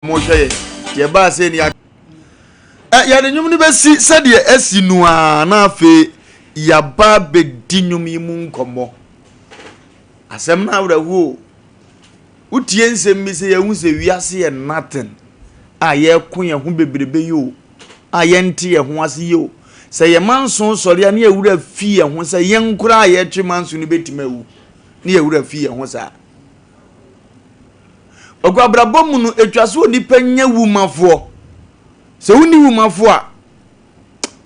Moshe, ye ba say ni ya de nwum ni besi said ye asinu a na afi ya ba be dinwum yi mu nkomo asem na awrawo utie nsem mi se ye hu se wiase ye nothing a ye kun ye hu bebrebe yo a ye nte ye hu ase yo se ye manso sori na ye wura fi ye hu se ye nkura ye twe manso ni betimawu ni ye wura fi ye hu sa ogwabrabom no etwaso onipa nya wumafo se wuni wumafo a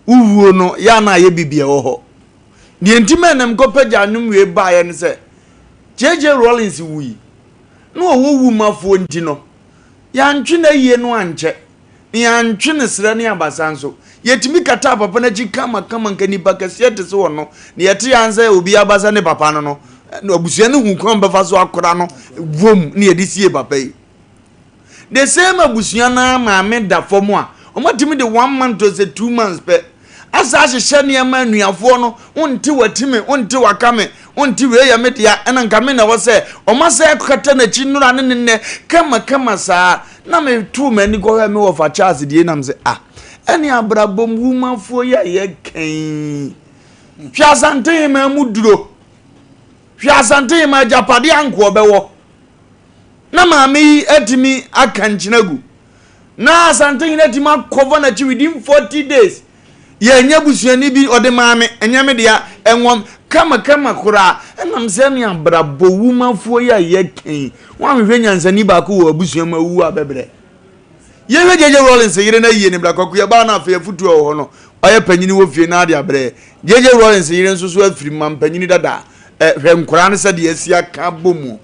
uwuo no ya na ye bibia wo ho de entime nam kopaja anum we ba ye ne se JJ Rollins wuyi no wo wumafo nti no ya ntwe na yie no anche ya ntwe ne sra ne abasanso yetimi kata papa na ji kama nkanipa kase te se wo no ne yete yanse obi abasa ne papa no no abusua ne hu kon befa so akora no vom ne yedisie papa yi the same abusua na maame da fom a omatimi de 1 month to 2 months pe asa hye ne ma nuafo no unti watime unti wakame unti we ya media ena nkame na wo se omase kata na chi nura ne kama saa na me tu mani go ha me Wofa Charles die nam se eni abrabom wumafo ya ye kan hwasante ma muduro hwasante ma japade anko bewo na maami etimi akanchinagu na asante ina tima cover na chi within 40 days ye nya busuani bi ode maami enyame dia enwom kama kura enam se ne abrabo wumafo ya ye kan wa hwehwe nyansani ba ko wo abusuam awu abebre ye hwe JJ Rollins yire na yie ne bra kwaku ye ba na afa futu ho no oye panyini wo fie na ade abre JJ Rollins yire nso so afiri mampanyini dada hwe nkura ne se de asia ka bomu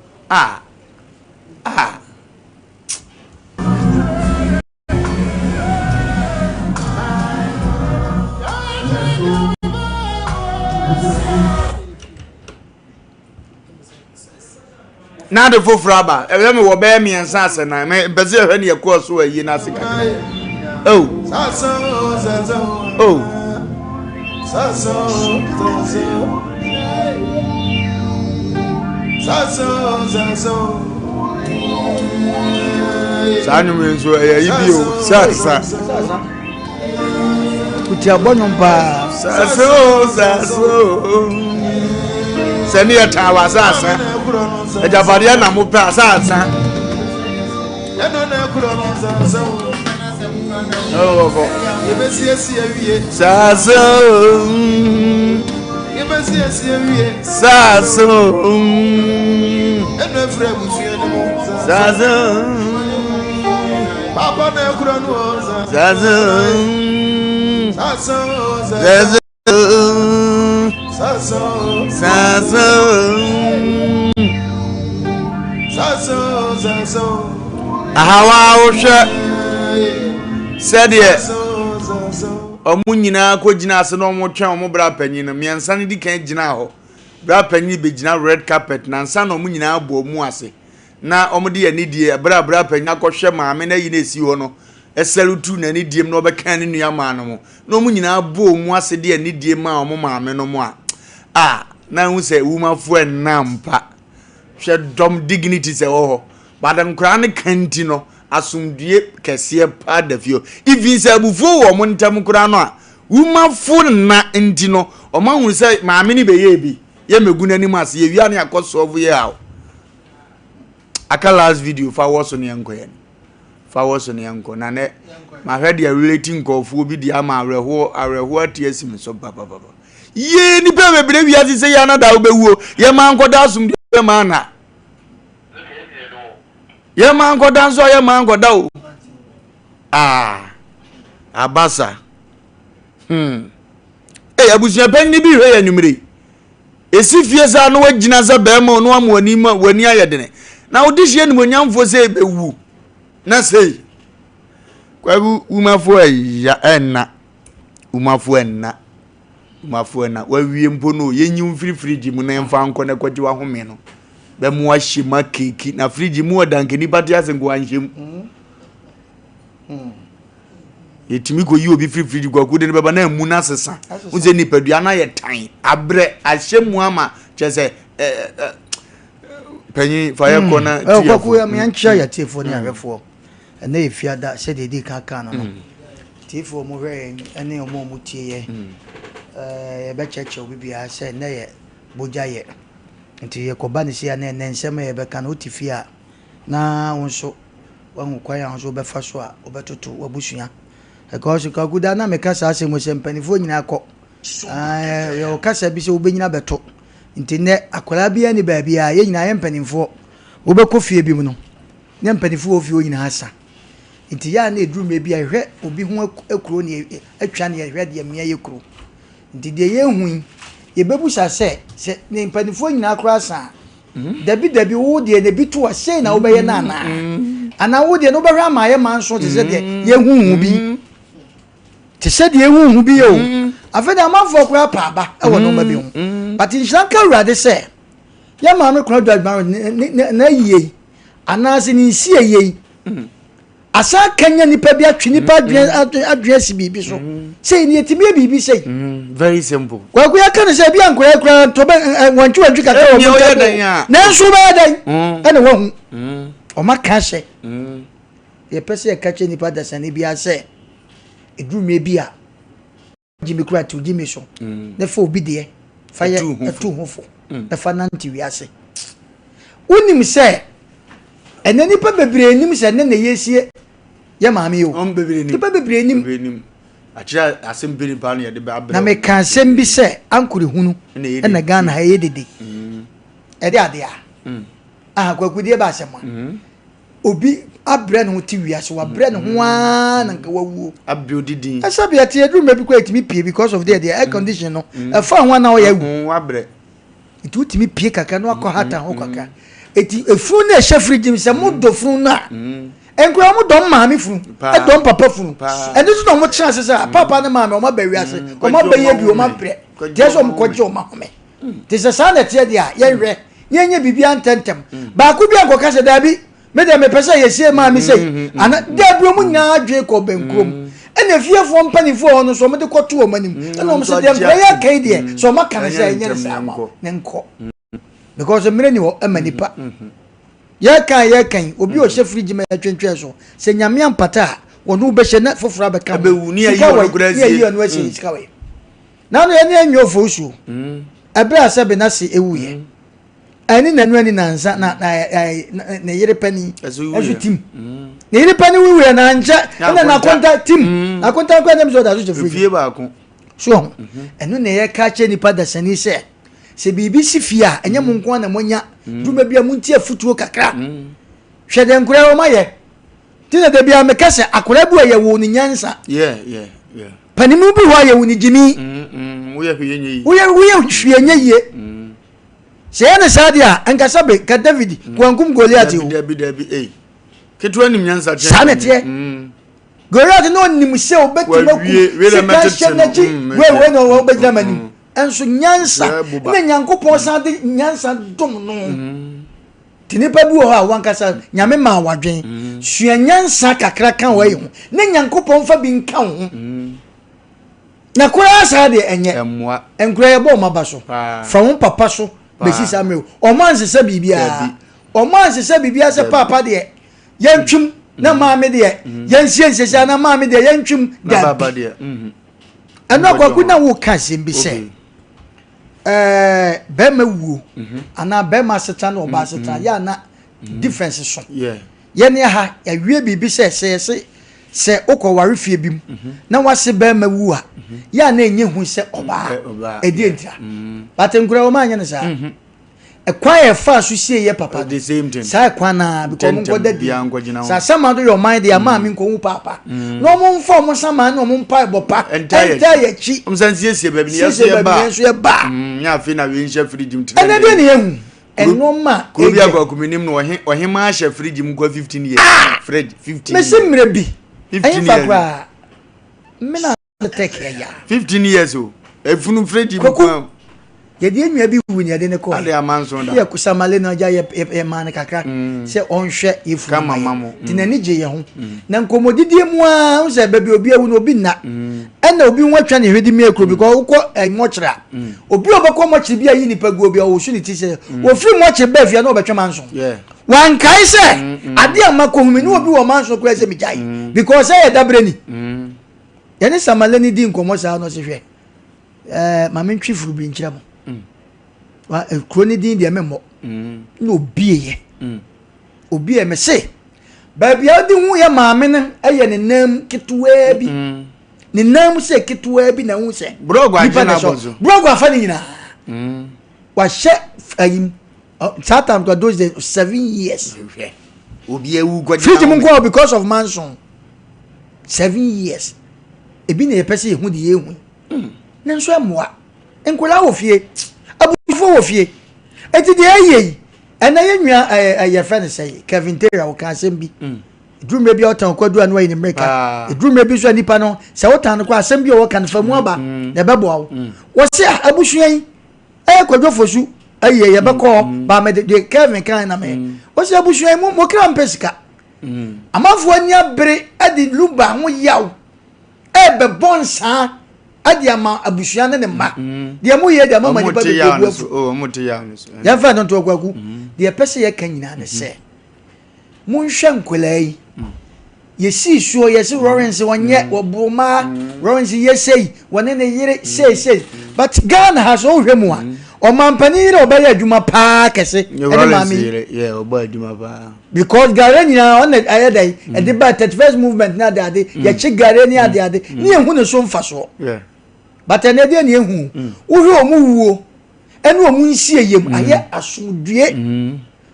na de fofraba ebe me wo be mi ensa ase na me beze hwe ne yakọ so ayi na sika Sanu menzo ayi bio sasa kutia bonumba saso seni atawa sasa ejabaria na mo pa sasa yebesi awie saso enefre busuye ne mo saso papa na ekura no saso ahawa ohwe said ye omunyina ko gina ase no mo twen mo bra panyin no miensa ne di kan gina ho bra panyin be gina red carpet na nsa no omunyina abo mu ase na omde ye ne die bra panyin akohwe maame na yi na esi ho no esalutu na ne diem no obekan ne nua ma no mo na omunyina abo mu ase de ne die ma omo maame no mo na hu se wumafo enampa hwe dom dignity se ho badan kra ne kanti no asumdue kese pa da fio even se abufo wo mo ntam kra no wumafo na ndi no o ma hu se maame ni be ye bi ye megu nanim ase ye wia ne akoso ye hawo aka last video fa woso ne yanko ye fa woso ne yanko na ne ma hwede relating kofo bi di ama areho atiesim so baba ye ni pe bebre wia se ya na da obewu ye ma nkoda asumdue ma na ye man go danso ye man go da o abasa abusuan pen ni bi hwe ya nwumire esi fie za no wagina za ba ma no amoni ma wani ayedene na odihie ni monyamfo se bewu na sei kwabu umafo ya enna umafo enna wawie mpo no yenyim frifriji mu na mfa nko na kwaji wa home no be mu ahima keki na friji mu odanke ni pati asengo anhyem yetimi ko yi obi frifriji kwaku de ne baba na mu na sesa unze ni padua na ye tan abre ahyemu ama chese penyi fire corner kwaku ya me ancha ya tefo ni ahwefo na efiada se de kaka no tifo mo hwe ene omo mo tie ye be cheche obi bia se na ye boja ye nti ye koba ne sia na nsem ye be kan otifia na wonso wangu kwa ya nso be fa so a obetoto wabusua because ka guda na meka sa Asem mpanifo nyina akọ yo kasa bi se obenyina beto nti ne akola bia ni ba bia ye nyina ye mpanifo obekọ fie bi mu no ne mpanifo ofie nyina asa nti ya na eduru me bia hwe obi ho ekuro ne atwa ne hwe de mia ye kuro nti de ye hu ye bebusa se ne mpanifo nyina akora asa dabi wo de ne bi to ase na wo be ye na ana wo de no be hwa ma ye manso te se de ye hu bi te se de ye hu bi yo afeda manfo kora pa ba e wo no ma bi hu but in shanka urade se ye ma me kora dwadman na yiye ana se ni si yiye asa kanya nipa bi atwe nipa adresi bibi so sei ni etimi bibi sei very simple kwa ku yakane se bi ankora kora to be wanchu kaka o mo na nso ba dan ene wo hu o maka se ye pese ye kache nipa da sane bi ase eduru me bi a jimi kura to jimi so na fa obi de fa ye atu hofo na fa nanti wi ase unim se ene nipa bebre nim se ne yesie ya maami yo on bebre nim achira Asem Mpe Nipa no ye de ba na me kan Asem bi se ankuri hunu na Ghana ha ye dede e de ade a kwakudie ba Asem obi abre no ti wiase wa bre no ho a na nka wawu abio didin asabi ati eduru me bi kwa etimi pie because of the air condition no e fa ho na o ya wu abre itu utimi pie kaka no akọ hata ho kaka eti efuru na ehye fridge se mo do furu na enkura mo don maami furu e don papa furu eni so no mo chance se papa na maami o ma ba wiase o ma ba ye bi o ma bre jeso mo koje o ma home te se sa na tie dia ye hwe nye bibi antentem ba ku bi ankoka se dabi me de me pese ye sie maami sei ana dabi o mu nya adwe ko benkrom ene fiefo mpanifo no so mo de koto o manim ene mo se dem ya kai de so ma kan se nye se ama ne nko because mre ni wo amanipa ya kan obi o she fridge ma twentwe so se nyame ampata wonu be she na fofora be ka abewu ni ayi wonu grazi ye anu ase sikawe na no ye ne anyo fosu ebe asabe na se ewu ye ani nanu ani nanza na yere pani azu tim na yere pani wu ye na anja na konta tim na konta kwa dem so da so fridge fie ba ko so enu ne ye ka che nipa da sani se bibi sifia enye mu nko na monya duma bia mu ntie futuo kakra hwede nkura o maye tina de bia me kase akura bu aye wo ni nyansa yeah panimu bi ho aye wo ni jimi wo ye hwe nyi wo ye hwe nyi ye se na sadia ankasa be ka David kwankum Goliath o dabi ketu anim nyansa chen sanete Goliath no nim se obetimaku se ka shenaji we no obetamani enso nyansa na Nyankopon san de nyansa dom no tinipa bi ho a wankasa nyame ma wadwen sua nyansa kakra kan wa yi ho na Nyankopon fa bi nka ho na kura sa de enye emwa enkura ye bo maba so fa won papa so be sisa me o man se bibia se papa de yantwim na maame de yansie sesa na maame de yantwim da baba de eno akwaku na wo ka Asem bi se bema wuo ana bema seta na oba seta ya na difference so ye ne ha ya wie bibi se okoware fie bim na wase bema wuo a ya na enye hu se oba edi entia but nkura o ma anya ne sa ekwa ye fa so sie ye papa the same thing sa ekwa na because mo godadi sa sama do your mind ya ma mi nko hu papa no mo mfo mo sama na mo mpa bopa entire chi omsansie ba bi ne ye ba nya afi na we nhye fridge mtire ene de ne yehu enoma ko bi agwa kuminim no ohema ahye fridge mu kwa 15 years fridge 15 me simre bi 15 years me na take ya 15 years o efunu fridge mu kwa yedi enwa bi wu ni ade ne ko ade amanso da ye kusamale na ja ye man kakra se onhwe yifu kama mamo tinani je ye ho na nkomodidie mu a wo se baby obi awu no obi na ena obi nwatwa ne hwedi mi ekro because wo ko mochra obi obekọ mochri bi ayi nipa gu obi a wo su ni ti se wo free mochri ba fia na obetwa manso wan kai se ade amako humi no obi wo manso kura se mijai because say dabreni yani samaleni di nkomo sa no se hwe mame ntwifuru bi nkyira mo wa kroni din de memmo no obieye obiye me se ba bia di hu ya mame no aye ne nam ketuwa bi ne nam se ketuwa bi na hu se brogo agena bozo brogo afa ni nyina wa she ayim Satam to those 7 years. Obi ewu gwaji. Fiji mun go because of manson. 7 years. Ebi na yepese ehu de ehu. Na nso amoa. Enkola wo fie. Abufo wo fie. Eti de ayi. Ena ye nwa ye friend say Kevin Taylor wo kan asem bi. Edrume bi otan kwadu anu ayi ne America. Edrume bi so nipa no se wotan ko asem bi wo kan famu aba. Na bebo wo. Wo se abusuan kwadwo fosu. Aye yebeko ba me de Kevin kan na me o se abusuan mo kra mpesika amafo anya bere adi Lumba ho yaw be bonsa adi ama abusuan ne ma de mo ye de ama ma nipa be gbu o mo te ya no ya fa don to kwaku de pese ye kan nyina ne se mo nhwe nkolai ye si suo ye si Lawrence wonye wobuma Lawrence ye sei wone ne yire sei but Ghana has all hwemu a o mampani re obaye adwuma pa kese ene mami yeah oba adwuma pa because Gareni na on ayedai e de ba 31st movement na ade ye chi Gareni ade ni ehu ne so mfaso yeah but ene de ni ehu wo hwe omuwuo ene omu nsie yem aye asodue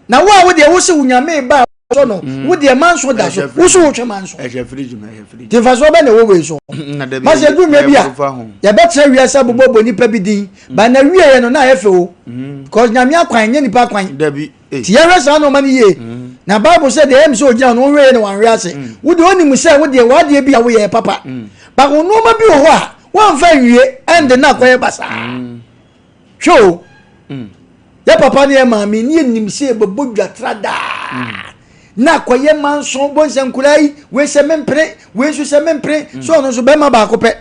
na wo de wo se wunyame ba so no wo de manso da so wo so wo twa manso e fridge de faso ba na wo we so ma se du me bia ya betre wi asa bobo nipa bi din ba na wi ye no na ye fe o because nyame akwan nye nipa akwan dabi ti ye resa no mani ye na bible say the em so ogia no hwe ne wan hwe ase wo de oni mu say wo de bia wo ye papa ba wo no ma bi wo ho a wan fa wie and na kwaye basa show ya papa ne ma mi ni enim se bebo dwatrada na kwaye manso bonse nkulai we se mempre we so se mempre so no so be ma ba ko pe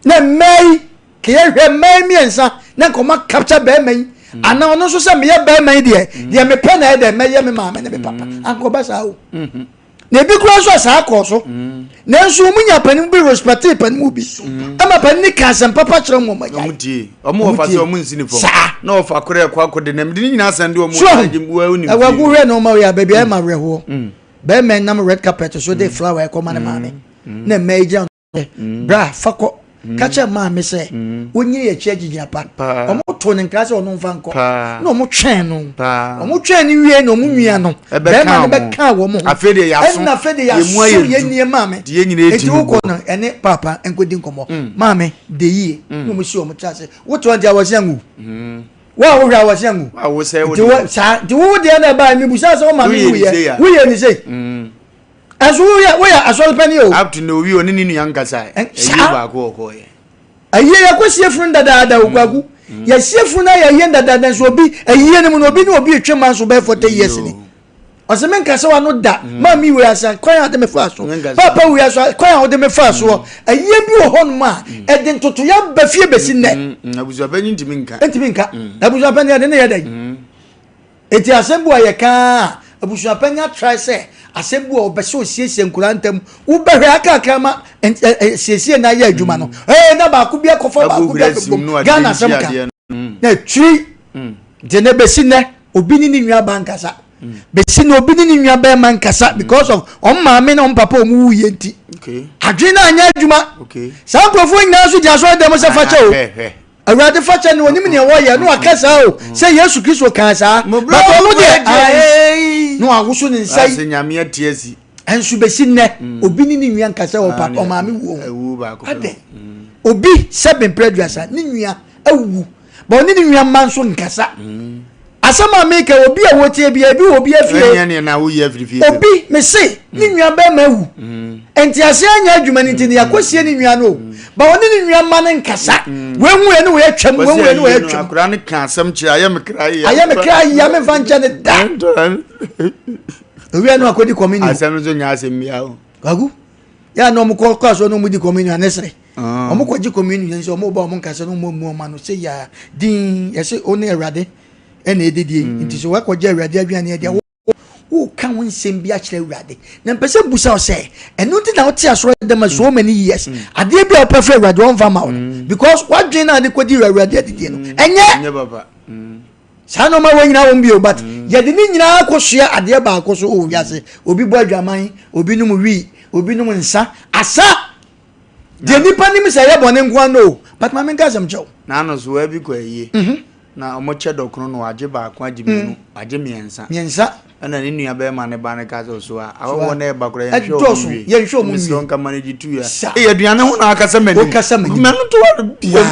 na mai ke ye hwe mai miensa na ko ma capture be mai ana no so se me ye be mai de me pe na de me ye me ma me ne be papa anko ba sa o na bi kura so sa akọ so na nso munya panim bi respect panim bi ama panim ka san papa kire mo ma omu die omu ofa se omu nsini fo na ofa kure kwa de nam de nyina san de omu agimbu wa uni awagu hwe no ma ya baby ma hwe ho be men nam red carpet so de flower e ko ma ne ma me na major bra fako kacha ma me se onye ye chiagigia pa omo to ne nkrase ono mfa nko na omo twen no omo twen ni wie na omo nwia no be ma ne be ka wo mo afede ya so na afede ya so ye nie ma me de ye nyina eti ko no ene papa enkodi nkomo ma me de yie no mo si omo chase wo to dia wo siangu wa wo hwa wo siangu wo se wo de wo de na ba mi busa so ma me wo ye ni sei azu ya asol pani o up to no wi oni ni yankasa eyi ba ko ko ye aye ya ko siefun dada ogwagu ya siefun na ya yenda dada so obi aye ne mu no obi etwema so be 40 years ni osemen kasa wa no da ma mi we asa kwan ade me fa so papa we asa kwan ade me fa so aye bi o hon ma e de ntoto ya ba fie besi ne abuzu banyi ntimi nka abuzu banyi ade ne ya dai eti asembu aye ka abuzu panya try say asembu obeso siesie nkurantam wo behwe aka ma siesie na ya adwuma no na ba ku bia kofa ba ku bia Ghana semka na twi de ne besi ne obi ni nwa ba nkasa besi ne obi ni nwa ba man kasa because of on maame na on papa omu wuye nti adwena anya adwuma sa nkrofo nyina so dia so dem se fache o awurade fache ne onim ne wo ye no akasa o se Yesu Kristo kan sa ba no de no awoso ne nsai nyame atiasi ensu besi ne obi ni nwa nkasa o papa o maame wu ba ko ade obi seven preduasa ni nwa awu ba oni ni nwa manso nkasa asama make obi a wotie bia bi obi afie ne na wo ye afirifie obi me se ni nwa ba ma wu enti ase anya adwuma ni ntini yakosie ni nwa no ba oni ni nwa ma ne nkasa wenwu ene we atwam wenwu ene we atwam akura ne ka asam kira aye me krai ya me vancha ne da owi anu akodi community asam zo nya asem bia o gagu ya no mo ko so no mo di community anesre omo ko ji community nso omo ba omo nkasa no mo ma no se ya din ya se oni erade ene ededie nti so wa ko je awurade aduane dia who can win same be actually ready. Then person busa say, and nothing now tears them as so many years. I did be a perfect red one from out because what Jane the quadi ready at the end. And yet, Sano ma when now be but yet the Nina ko share at the aba ko so yase obi boy dwaman obi no wi obi no nsa asa de nipa nim say yebone nko no but ma menka sam chow na no so abi ko aye na omo che dokro no age ba ko age minu age miensa ana ni nua be ma ne ba ne ka so a awo na e ba kro ye hwe mu mi nka manage tu ya e aduane ho na akasa mani menu to bia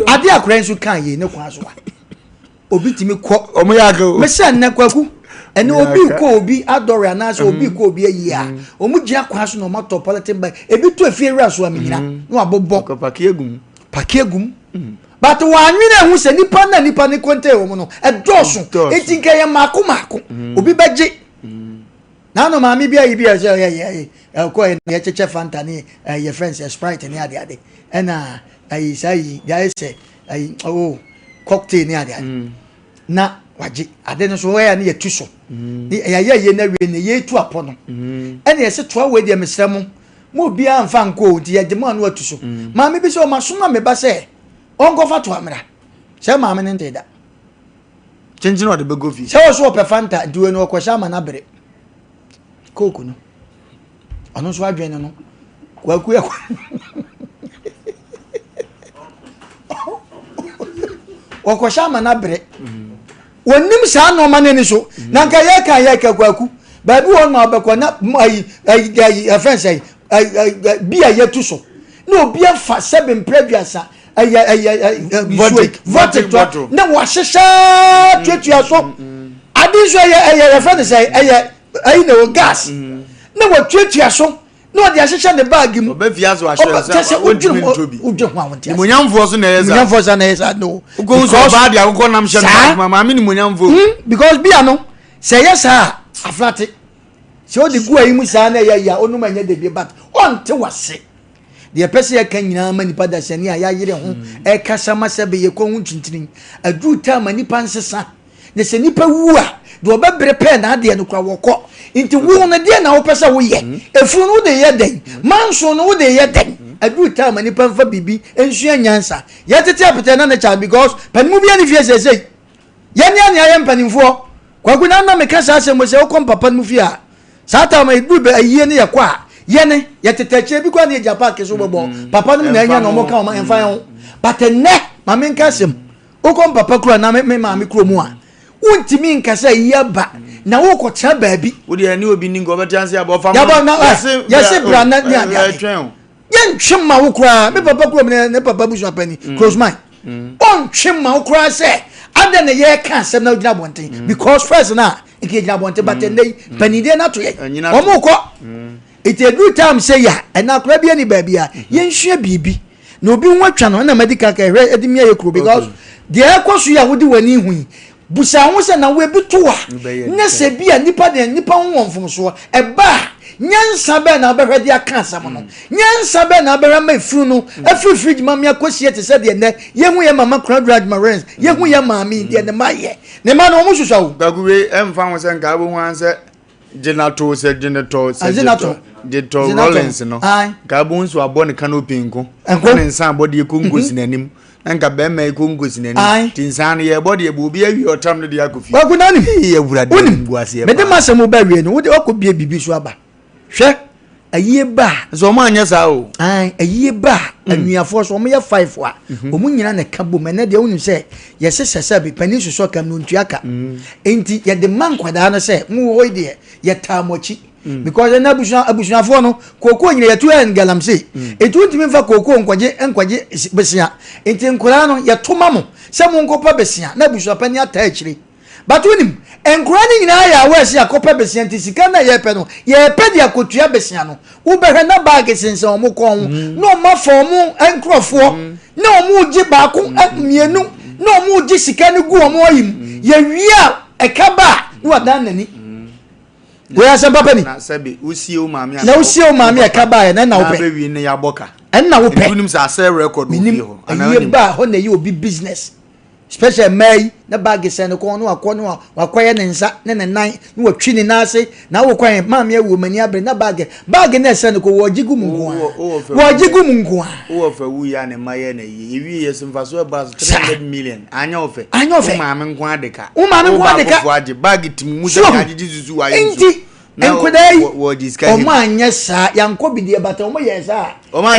ade akra nso kan ye ne kwa so obi timi ko omo ya ga me se na kwaku ene obi ko obi adore anase obi ko obi ayi a omu gia kwa so no metropolitan by ebi to afie wura so amina no abobbo ko pakiegum but wa nwene hu se nipa ne konte wo no e doso etinka ye mako obi beje na no maami bia yi bia se ye ko ye cheche fanta ni ye friends sprite ni ade ena ayi sai ya se ayi cocktail ni ade na waje ade no so ya ni yetu so ni ya ye na we ni yetu apono ene ye se toa we de mesrem mo bia amfa nko di ye de mo anu atu so maami bi se o masoma me ba se ongo fa to amra se maami ne nteda chenjino de bego fi se o so pe fanta duwe no ko sha ma na bere koku no anu so adwen no kwaku ya wako shama na bere wonim sa no ma ne so na nka ye ka kwaku ba bi won ma obekọ na ai offense ai bia yetu so na obi afa seven previousa vote to na wa hehya tuatua so adi so ye offense ai na gas na wa tuatua so no dia hehya ne bag mu oba fiazo ahye wodwim ntobi monyamfo so na yesa no ugo so ba dia akọ nam hye no mama ni monyamfo because bia no say yesa aflate se odi gu ayi mu sa na ya onu manya de bi but on te wase de pese ya kan nyina ma nipa da sane ya yire ho e kasa masabe ye ko hu twintini adu ta ma nipa nsesa ne se nipa wu a de obabre pe na ade no kwa wokọ inti wu na de na wo pese wo ye efu no de ye den manso no de ye den adu ta ma nipa mfa bibi ensu nyansa ye tete apete na na cha because panimu bia ni fie sesei ye ne anya ye mpanimfo kwagu na me kasa asem se wo kom papa mu fie a sata ma idu be aye ne ye kwa ye ne ye tete bi kwa ne japa ke so bobo papa no na anya no mo ka o ma enfa ho but ne ma me nkasem wo kom papa kura na me ma me kuro mu a untimi nkasa ye ba na wo ko cha baabi wo de ani obi ni ngo betanse abo fa yase bra na ni ade ye ntwema wo kura me papa kura me ne papa busu apani close mind on twema wo kura se ade ne ye ka asem na ogina bonten because first na nke ogina bonten but nei panide na to ye omo ko it a good time say ya na kura bia ni baabi a ye nhwe bibi na obi nwatwa no na medical care edi me ye kuro because de ekosu ya wodi wani hu busa ho se na we bitoa na se bia nipa ho wonfom so e ba nyansa be na behwede aka asam no nyansa be na behwa mafru no afri fridge mamia kosie te se de ne ye hu ye mama crowd marines ye hu ye maami de ne maye ne ma no mo hwehwa wo gaguwe emfa ho se nka bo hu anse genato Jeto Rollins no ka bo nso abo ne canopy nko ne nsa abode kongo sinanim nka be mai kongo sinanim tinsan ye bode e bo bi awi otam no de akofi wa kunani ye wurade nguase me de masem ba wie no wo de okobie bibi so aba hwe aye ba so mo anya sa o aye ba anuafo so mo ye 5 wa o mu nyina ne ka bo me ne de wonu se ye sesese bi pani so kam no ntuaka enti ye de man kwada no se mu wo de ye tamochi because na abusunafo no koko nyina yetu en galamse etu ntimi fa koko nkwaje besia enti nkura no yetoma mo se mo nkopa besia na abusunapani ata akire batunim enkura ni nyina ya wesi akopa besia enti sika na ye pe no ye pe dia kotua besia no wo behwe na bag sense o mo kon no ma fo mo enkrofo na o mo gi ba ko mienu na o mo gi sika ni gu o mo yim ye wia ekaba no wadan nani we Asem Mpe Nipa na sabe usie o maami na usie o maami e ka ba na wo pe na wi ne ya boka na wo pe unim sa say record wo bi ho ana ye ba ho na ye obi business special may na bag send ko no akwa ne nsa ne nan no watwi ne nase na wo kwan maam ya wo mani abre na bag na send ko wo jigu mungu wo fa wu ya ne maye na yi wi yesimfa so ba 300 million anya ofe maam nko adeka wo age bag tim mu da agiji zuzu wa yesu enkudai omo anya sa yanko bidie bata omo yesa omo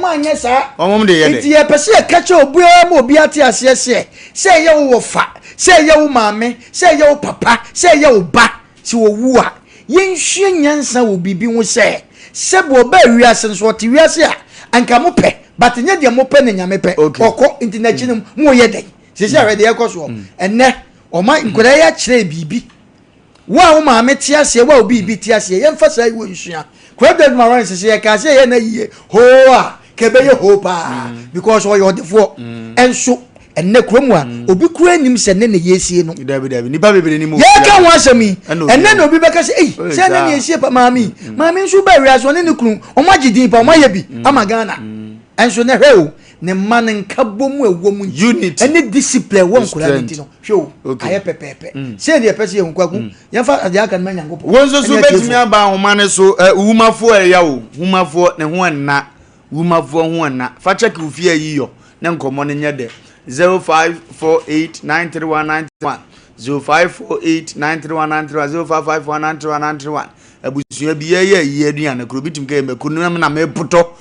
anya sa omo de yede ti ye pese kache obuo mo obi ate asese se ye wo fa se ye wo maame se ye wo papa se ye wo ba si wo wu a yenhwe nyansa wo bibi ho se bo ba wiase nso te wiase a anka mo pe but nya de mo pe ne nyame pe okọ intinachi ne mo ye den se se arede ye koso enne oma nkudai ya kire bibi wa maame tiase wa obi bi tiase ye mfa sai wo nsua credit maran se ye ka se ye na yie ho a kebe ye ho pa because o your defo enso enne kromu a obi kura nim se ne yesie no dabi nipa bebere ni mo ye ka ho asemi enne no obi be ka se se ne yesie pa maami nso ba wi aso ne kru o ma gidin pa o ma ye bi ama Ghana enso ne hwe ne man nka bomu ewo mu unit ene discipline won kura nti no hwe aye pepepe se ne pese ye nkwaku ye fa ade aka na nyangopo wonso so betimi aba homa ne so wumafo ya wo wumafo ne ho na wumafo ho na fa check ufie ayiyo ne nkomo ne nyede 0548931931 0548931931 0554931931 abusua bi ye aduane kro bitim ka mekunu na me puto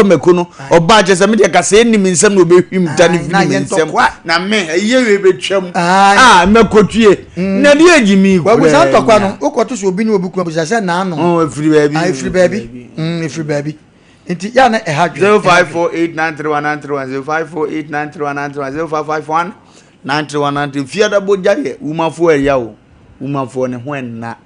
mekuno oba je se me de kase enim nsem na obehwim tane fili nsem na me ye we betwam mekotue na de agimi kwa bu sa tokwa no ukoto so obi ni obi ku bu sa na ano free baby Inti ya na ehadwe 0548931931 0548931931 0551931931 fiada boja ye umafo area o umafo ne ho enna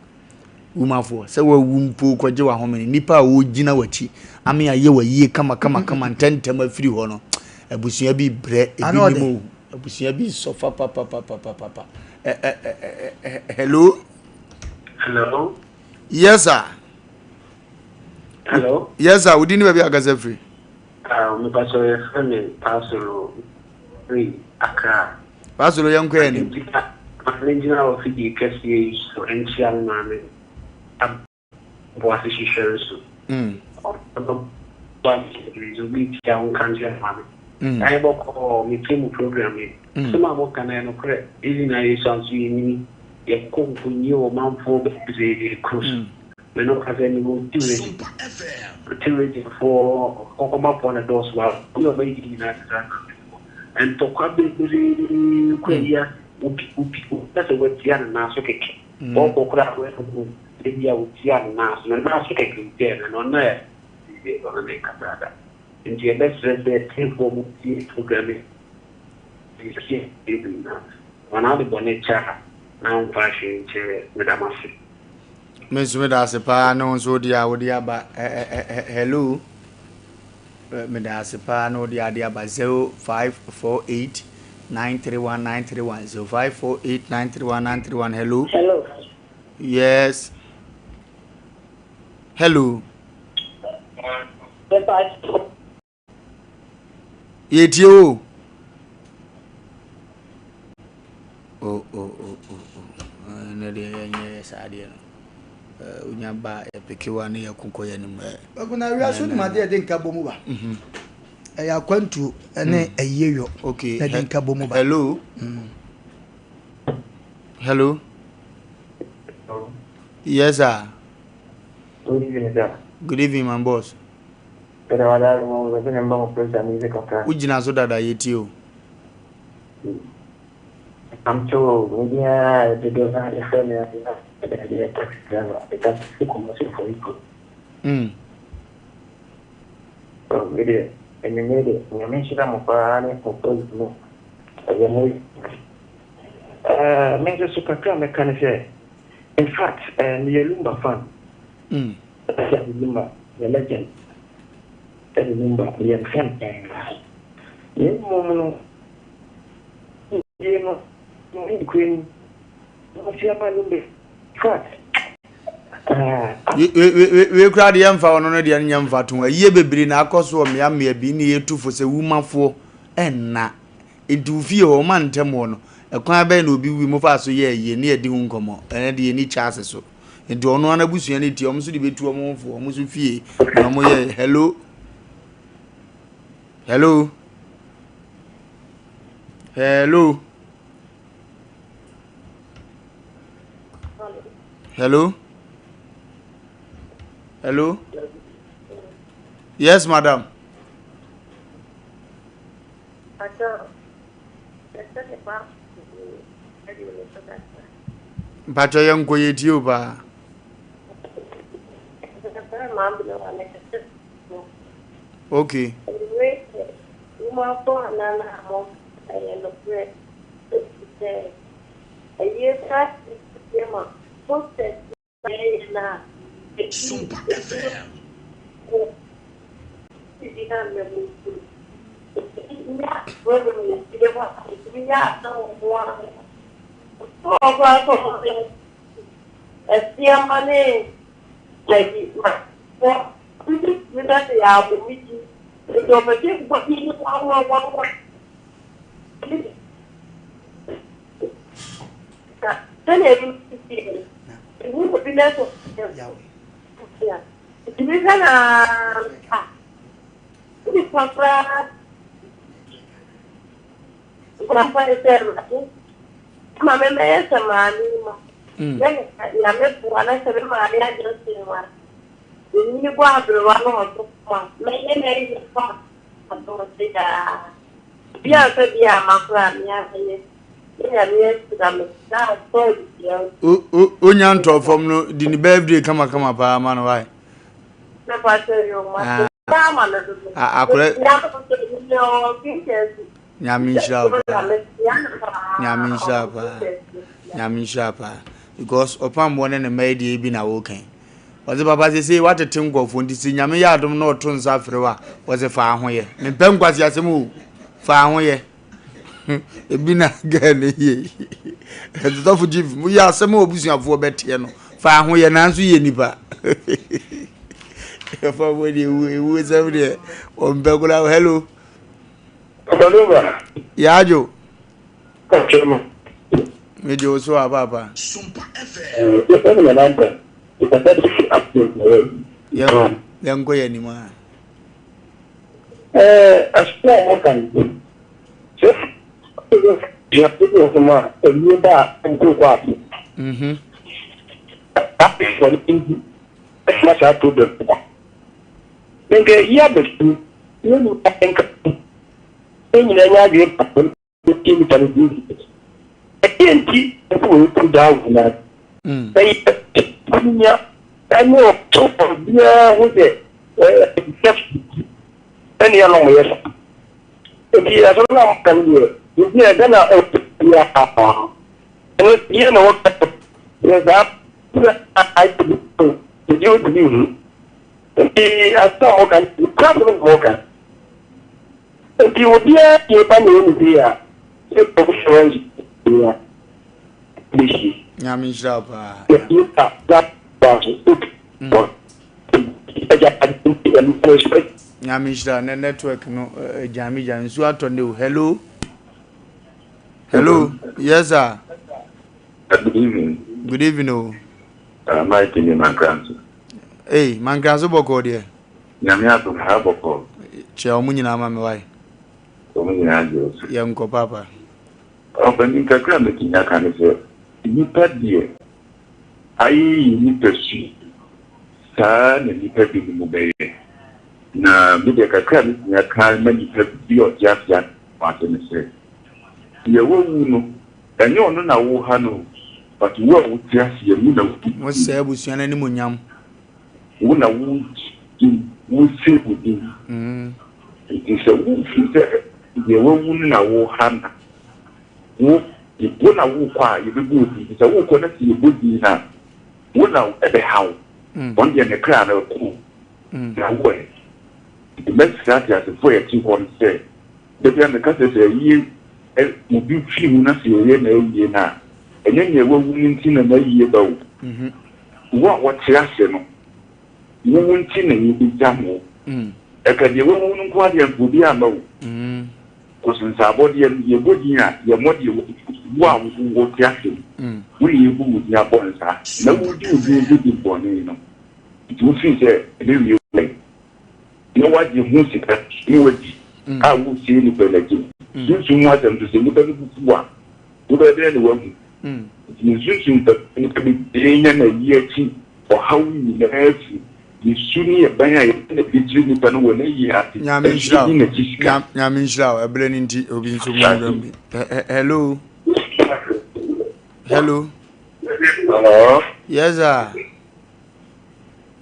umafo se wa wumpo kwaje wa homene nipa wo gina wachi ame aye wa yie kama ntentem afiri ho no abusua bi bre ebi ni mo abusua bi sofa papa hello yes sir. Hello. Yes, sir. We didn't be a free. Me pastor Femi Pastor free Accra. Pastor young queen. Manager of the KCA so NCL man. Boise shares. But it will be young country man. I work me team programming. Some of can I know correct. Isn't I sounds you a cook who knew a man for the cruise. We don't have any more Sompa for come up on the doors while we are making that and to come that's a word Tiana Nasuke. All crap with India with Tiana Nas and Nasuke there and on there. They're going to make a brother. And the best read for programming. One other bonnet char now fashion with a massive. Miss Medasipa, no so dear, would ya ba hello. Medasipa, no dear, by 0548 931 0548 931 hello. Hello. Yes. Hello. Yet you. Oh. Yes, I did. Unyamba epekiwa ni yakunko yanim aguna wiaso ni made de nka bomu ba ya kwantu ene ayeyo okay de nka bomu ba hello hello yes sir good evening my boss pero wala mo be namba mo presa music ka ujina so dada yeti o I'm sure media de do na FM ya because como se foi media en media no me chama para ne foto no ya muy me just kakra me kan say in fact the Lumba fan the Lumba the legend the Lumba the fan ye mo ye no queen no se llama Lumba we crowd yam fa ono no de nyam fa to ye bebiri na akoso o me bi ni etufo se wumafo enna into fie o man temo no e kwa be na obi wi mo fa so ye ne edi hu nkomo ene de ni chance so into ono ana busua ne ti o mo so de betu o mo fo o mo so fie na mo ye hello hello hello hello hello yes madam Pacho yangu yetio ba. Okay. Sompa FM. Onyanto from no di ni birthday kama pa man why na pato yo ma ma na do akure nyami shapa because upon one and made ye bi na woken was papa say what a tingo for ndisi nyami ya adom na oto nsa frewa was fa ho ye me pem kwase asemu fa ho ye ebi na gan ye ezo fu give mu ya asemu obusuafo betie no fa ho ye nanso ye nipa fa wodi we somebody on begula hello Lumba. Yajo. Kachema. Mejo so ababa. Sompa FM. Yango ye ni ma. Aspo kan. Ya tuko kama elienda mtu kwa. Hapo kwa nini? Sasa tudo. Nenge ya betu. Yeye atenka. Yeye nyaje kwa kimi tanidi. Enti kwa kudawu na. Sai kunya ano to bia hoje ani ya longo yesa. Enti ya sona mkandio. Yeye gana ya hapa. Yeye na wakati ya zap ai you to me. I saw Morgan, President Morgan. And you would be a banner here. So, professional. Nyami shapa. You that Nyami shapa na network no jami so atonde hello. Hello. Yes sir. Good evening. Good evening. My name is Mankanso. Hey, Mankanso boko there. Nyamia to have boko. Che omunyi na mama wai. Omunyi na jo. Ya nko papa. Opening kakra me kinya kan se. Ni padie. Ai ni pesu. Sa na ni padi mu be. Na me de kakra me kinya kan ma ni padi o jafia ma te ne se. Ye wo wu no. Enye ono na wo ha no. But wo wo ti asie mu na Mo se abusua na ni monyam. Wo na wo se wo di. It is a wo fi ye wo wu na wo ha na. Wo na wo kwa ye be go di. It is a wo ko na ti bo di na. Wo na e be hawo. On de ne kra na ku. Na wo e. The message as for your team on say. The be na ka se ye mo bi fi mu na se ye na ye na. Enye ye wo wu nti na ye ba wo. Wo ti ase no. Wo nti na ye bi jamo. E ka de wo nko ade nko bi ama wo. since our body and your body, your body, wow, what you have to. We you your bones are. No, would you be looking for, you know? It will feel you play. You know what you music, you would. I will see you better. You should want them to say, look at one. You better anyone. You should be in a year or how we have you shouldn't have been a between the panel when you have Yamisha, a blending tea of Insum. Hello. Hello. Hello. Yes, sir.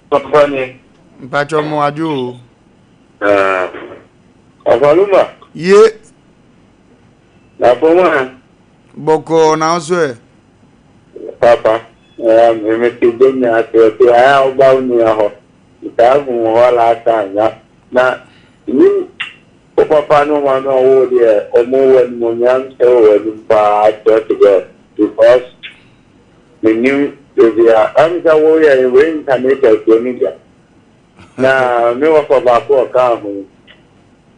What's funny? Pacho Moadu. Wofa Lumba. Ye. Na poma. Boko now, sir. Papa. Me tidenya to aya oba uni aho. Ita mu wala tanya. Na ni papa no ma no wo de omo wan mo nyam e wo ni pa to because the new the amza wo ya we internet to media. Na me wa papa ko ka mu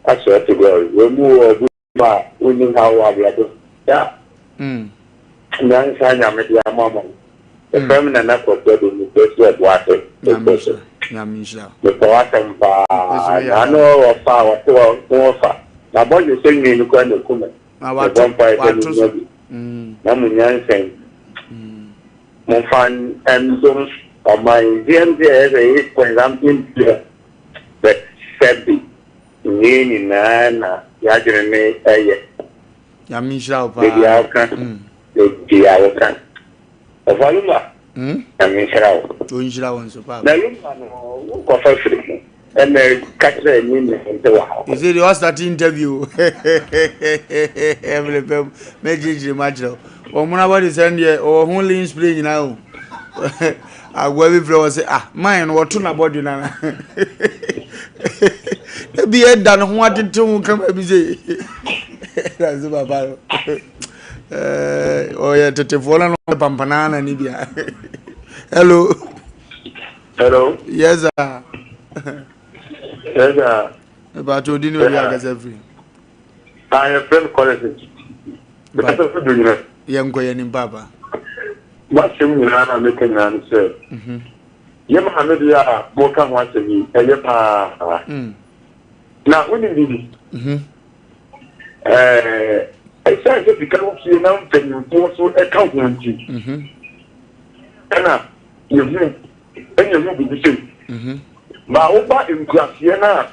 aso to go. We mu obu ma uni ha wa bla do. Ya. Nyan sa nya me dia mama. The feminine network that is the water. Yamisha. The water, I know of power to offer. Now, what you saying in the kind of comment? I want to buy the Namunian saying, Monfan and those of my DMZ when something that said the meaning and Yajame Yamisha, the outcome, the outcome. Wofa Lumba. Now you and catch the name. Is it was that interview? Major Macho. Or Monabody send you or only in spring now. I will be say, mine or two about you now. Be a done wanted to come and say. That's about. Oh yeah, to follow Pampanana Nibia. Hello. Hello. Yes, sir. Yes, sir. About your dinner, I guess every. I have friend college. But young Koyan Papa. What's him in Anna making an answer? Yamahamedia, Boka wants to be a yapa. Now, when you did it, I said to become here now, and you also account. And you will be the same. Maoba in Graciana,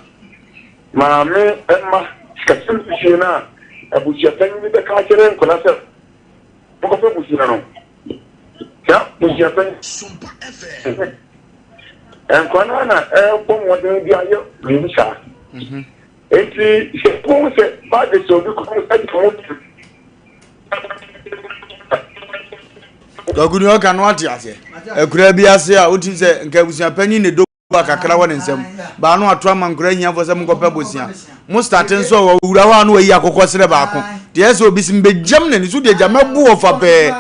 Mamma, Emma, Scasina, a Bushatan with the culture and Colassa. Bocafusino. Yeah, Bushatan. Sompa FM. And Conana, Elpon, what they are, Minisha. And she said, by the so you Dogu can what you say. A crabby say, what is a Gabusia penny in the dog kakra wan nsem ba no atwa mankora nya fo sem kopa bosia mo starting so wura wa no yi akokọ sere ba ko de ese obi sim be jam na ni so de jam bu ofa pe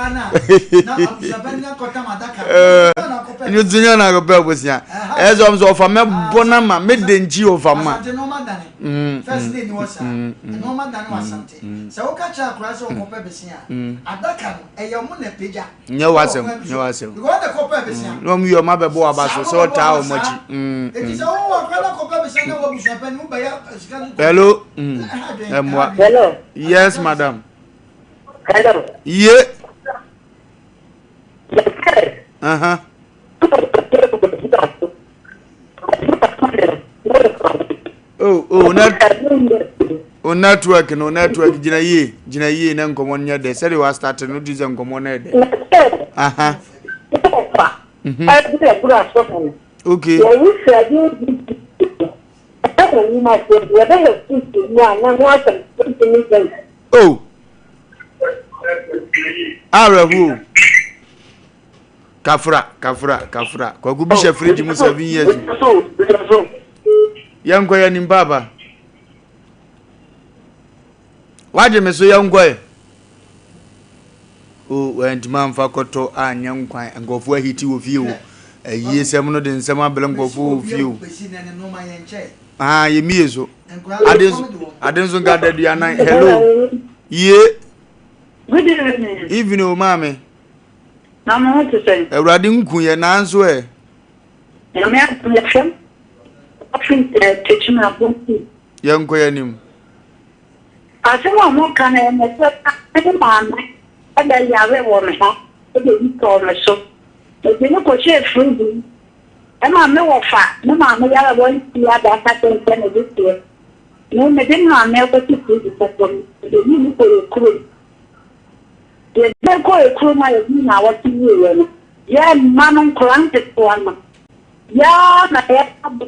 ni dunya na kopa bosia ese om so ofa me bona ma me denji ofa ma first day ni wasa no ma dan wasante se wo ka cha akura se kopa besia adaka no e ye mo na peja nya wasem because the kopa besia no mi yo ma be bo aba so ta o mochi hello hello yes madam hello yeah network jina ye na nkomo nya de say we start no dize nkomo na de okay oh arahu kafra kwa gubisha fridge mu 7 years yango ya nimbaba waje meso yango o went man fakoto anyankwan ngofo ahiti wo fie wo yesem no de nsem abele ngofo wo fie wo yemiezo Adenzo gada diana. Hello. Ye. Good evening. Evening, mama. Now what to say? Ewrade nku ye na anso e. Na me afem. Afem teaching abon. Ye nko ye nim. Asema mo kana e me se mama. Ada yawe wo me ha. E de to me so. E no ko che fruit. E ma me wo fa. Me ma me ya wo ti ya da ka te ne de ti. No me den ma me ko ti fruit ko ko. De ni ko ko. The Beko Kroma is now what you yeah, Mamma Cranted one. Yeah, I have the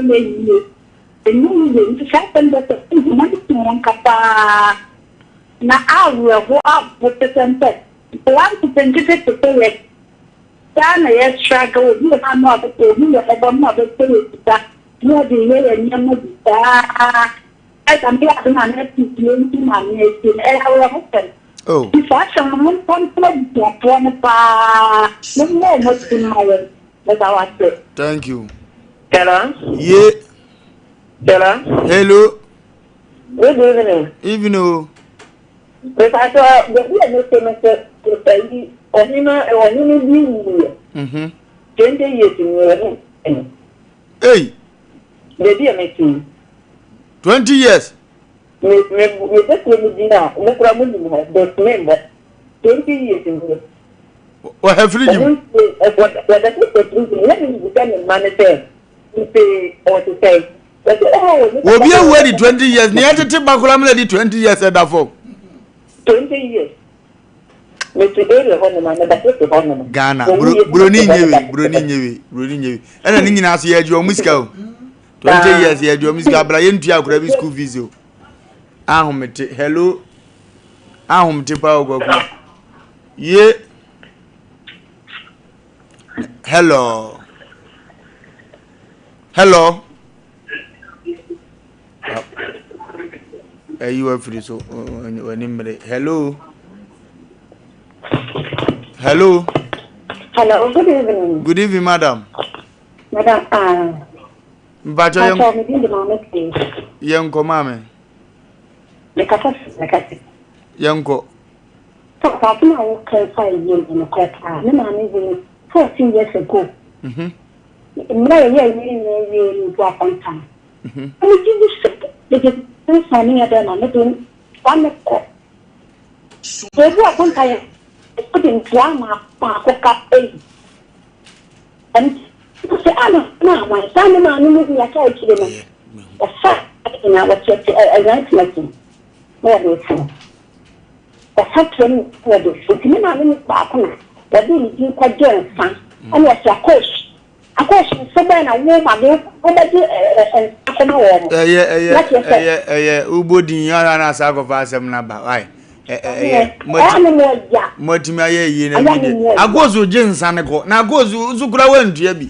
name. The new to happen that the money Kappa. Now I will go up with the center. The one to send it to pay it. Then I struggle. You are not the you have another thing that you are the way and you know. As I'm getting my next to my next in our hotel. Oh. If I shall not want to Thank you. Hello? Ye. Hello? Hello. Good evening. Evening. But I thought the real famous to say, or you 20 years in Hey. the dear making. 20 years. Me just let me now. No problem. But remember, 20 years in here. What have you? What I think let me become a manager to pay or to say. We'll be away 20 years. Near the Tibakulam lady 20 years at that for 20 years. Mr. Area Honeyman, that's the Honeyman. Ghana, Bruni, and an Indian as you your Musco. 20 years, you your Musca, but I ain't your grave school visit. Hello. Tipa go. Ye. Hello. Hello. You are free so hello. Hello. Hello, good evening. Good evening, madam. Madam, young mama. Yanko. So, I think I will clarify you in a quick time. No man is 14 years ago. You go up on time. I will give you the signing at them and doing one call. So, you are one time putting drama, Mark, and say, I don't know, my son and I moving a child to them. The fact in our church, I like nothing. What is it? The fact when the food, you know, back on the being quite good, son. And yes, of course. Of course, so when a woman, and Ubodi, Yana sacrifice them number. Why? Motimaya, I go to James Sanaco. Now goes Zukura went to Yabi.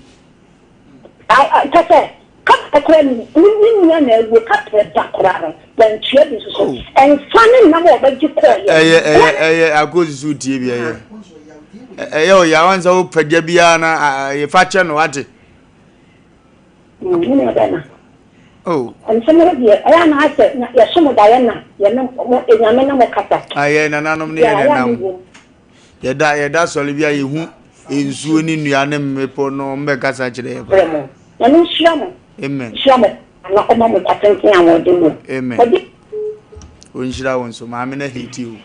I cut will cut the when she and funny number of you call. I go to TV. Yo, Yawan's old Pegabiana, a fashion what? Oh, and some of you, I am answered, you're some of Diana, you're not cut. I am no that's Olivia, you in soon in your name, Mepono, Mecasa. And Shaman, Amen. Shaman, I'm not a moment I think I will do. Amen. When should I want so, I'm in a hate you.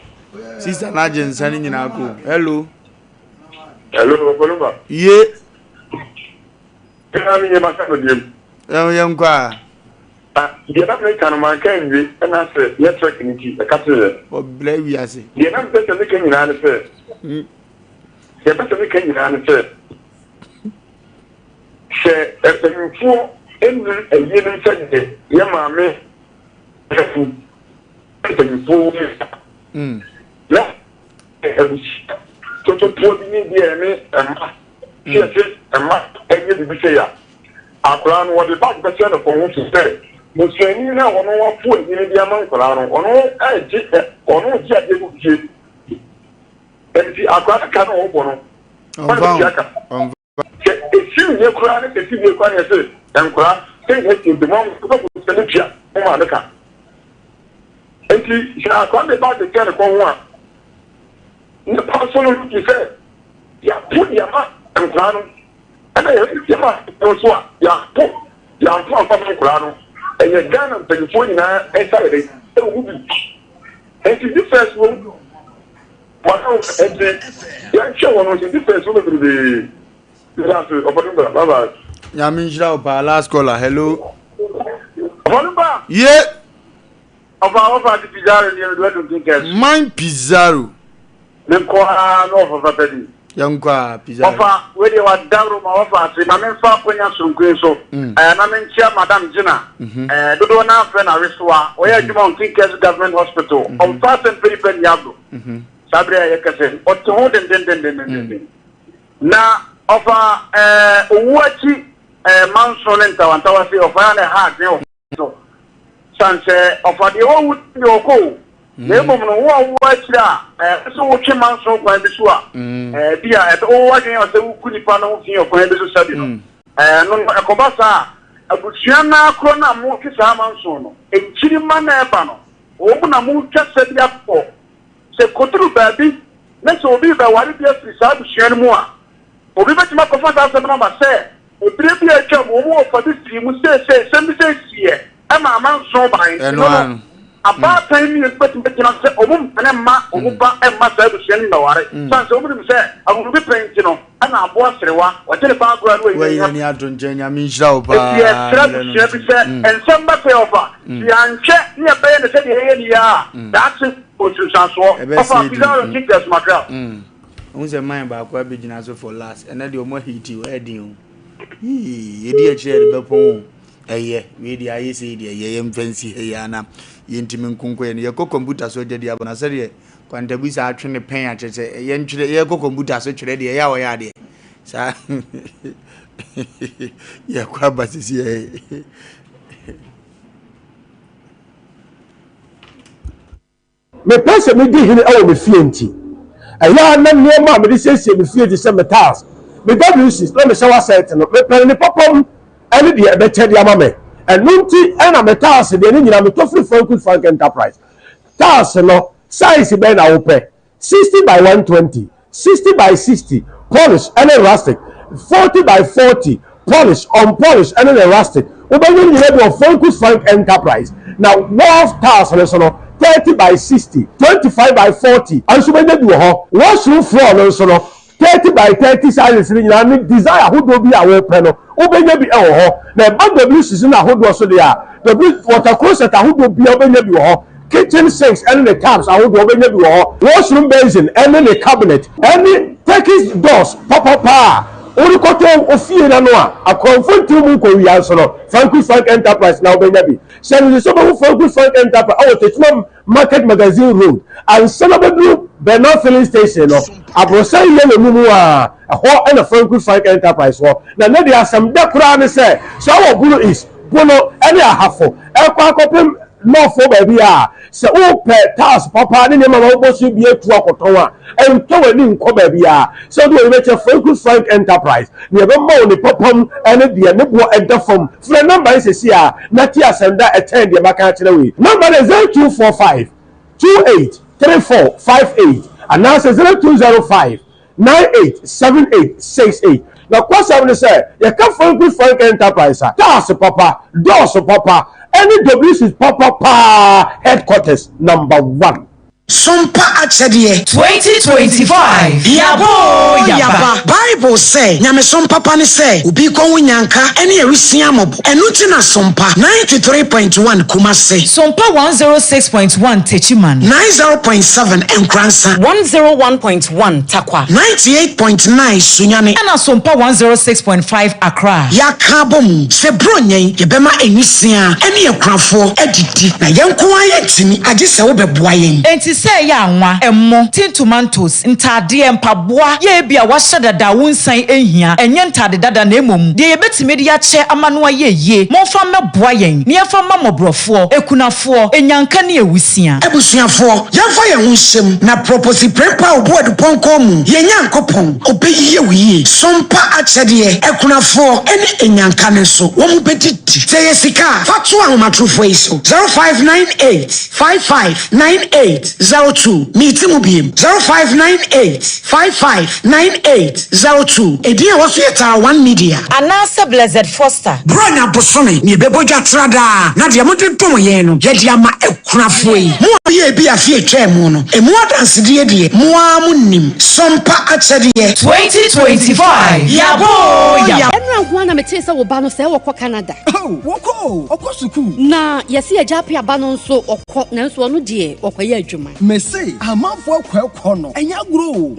Sister Najan sending in our go. Hello. Hello, Wofa Lumba. Ye. Young car. The other kind of man can be, and I said, yes, tracking the cattle. Or blame I say. The other better making an answer. The better making an answer. Say, if the four in a year said, Yamame, to put me there, yes, a map, and you be say, I plan what the back percent of what to say. Mussolini now on one foot in the amount of on all jet or no jet. And the Aqua can open. If you cry, if you cry, and cry, say, the one Oma Neka. And she has gone about the kind of one. The person who said, "Ya put your heart and Grano." And I heard your heart also. Ya put your heart and Grano. And you're done on the phone and Saturday. And to the first one, and the young show was in the first one of the last of Yaminjra pa last caller. Hello. Lumba. Yeah. Of our party Pizarro near Mine Pizarro. Then call her no for Patty. Young qua Pizarro. Offer where you are down my offer, my men far when you're so great so. And I'm in chair, Madame Jenna. Do not friend Aristua, where you want Tinkers Government Hospital. On Fast and Philippe Yabo. Sabria Yakasen, or to hold and now offer watching Manson and Tawasi of Anna Hart. So, Sanse offer the old Yoko. Neighbor, no watch that. So, watching Manson by the Sua. Dear, at all, watching us, who couldn't find out your friend is a study. No, a Cobasa, a Buciana, Crona, Mokis Manson, a Chiliman Ebano, open a moon just set the up for. Say, Cotru baby, let's all be by what it is beside Shianmoa. Or we bet my performance as a number say, a baby a job or for this team will say, send me say, here. I'm a man so by and about 10 minutes, but say, oh, and a ma, or Mupa, and Master Shen, no, I say, I will be playing, you know, and I was what did about where you have any other Jenya Michel, and somebody offer. The unchecked near Bay and said, yeah, that's it. Who's a mind about what beginners for last, and then you're more heat you, Eddie. Ye dear chair, the bepon. A year, really, I say, dear, fancy, Hayana, Yintimin Kunque, and your computer so dear, but I said, when the bees are trying to pay at a young computer such ready, a hour yard. Sir, yeah, quite but is here. Me person me di hini awo me fienti aya na niema me di sese me fienti se metals me WC na me shower set no me pen ni popom ene de e be chede ama me enunti ena metals de ni nyina me to free focus frank enterprise tals no size be na wo pe 60 by 120 60 by 60 polish and rustic 40 by 40 polish unpolished and rustic we be ni nyina do focus frank enterprise now wolf tals no 30 by 60, 25 by 40. And so many do ho. Washroom floor no so no 30 by 30 sizes ni na me desire who do be away panel. Obenya bi e ho. Na BW season na who do so there. The water closet who do be obenya bi ho. Kitchen sinks and the taps who do obenya bi ho. Washroom basin and the cabinet. Any Turkish doors pop. Ori koto ofie na no a confront mu ko wi anso no Frank Enterprise na obenya bi send so be Frank Enterprise awo techno market magazine road and Sanabedu Bernard filling station no abrosan ye na mu a ho na Frank Enterprise ho na na dia asem da kura ne say so wo bulu is bono ene ahafo e kwa kopem no for baby a se o pe task papa ne ma wo bosu bi etu akoton a en to wani nko baby a so do we make Frank Enterprise ne be ma oni popom ene de ne bo edafom for number is here na ti asenda attend de maka kire we number is 0245 283458 and now 0205 987868 na kwasa we say you can Frank Enterprise task papa doors papa any WC Papa headquarters number 1. Sompa achedie 2025 yaba Bible say nyame sompa pa ne say obi kon wunyanka ene erisia mobo enuti na sompa 93.1 Kumase sompa 106.1 Techiman 90.7 Enkransa 101.1 Takwa 98.9 Sunyane ana sompa 106.5 Accra yakabom se bronyen yebema enisia ene yekrafo edidi na yenko ayetini agise wo beboa yen say ya anwa emmo tin tomatoes ntade empaboa ye bia wa hyedada wo wunsan ehia enye ntade dada na emom de yebetime de ache amano ayeye monfa meboa yen ne yafa mamobrofo ekunafo enyanka ne ewusia ebusuafo yamfa ye hunsem na propose prepa oboard ponko mu yenyankopon obeyiye wiye sompa achede ekunafo ene enyanka ne so wo mu betiti say sika fatu ahomatrofo iso 0598559802 meeting mu biem 0598559802 edi a waso yeta 1 media anasa blessed foster bronya bosome ni beboja trada na de mototom ye no ye de ama ekunafo yi mo ye bi afie twem no emu adanse de de mo amunim sompa achede 2025 yabo ya enra ho na metesa wo ba no se wo Canada woko okosuku na yesi ajape aba no nso okọ na nso no de okoye adwuma mese amanfo akọ no enya gro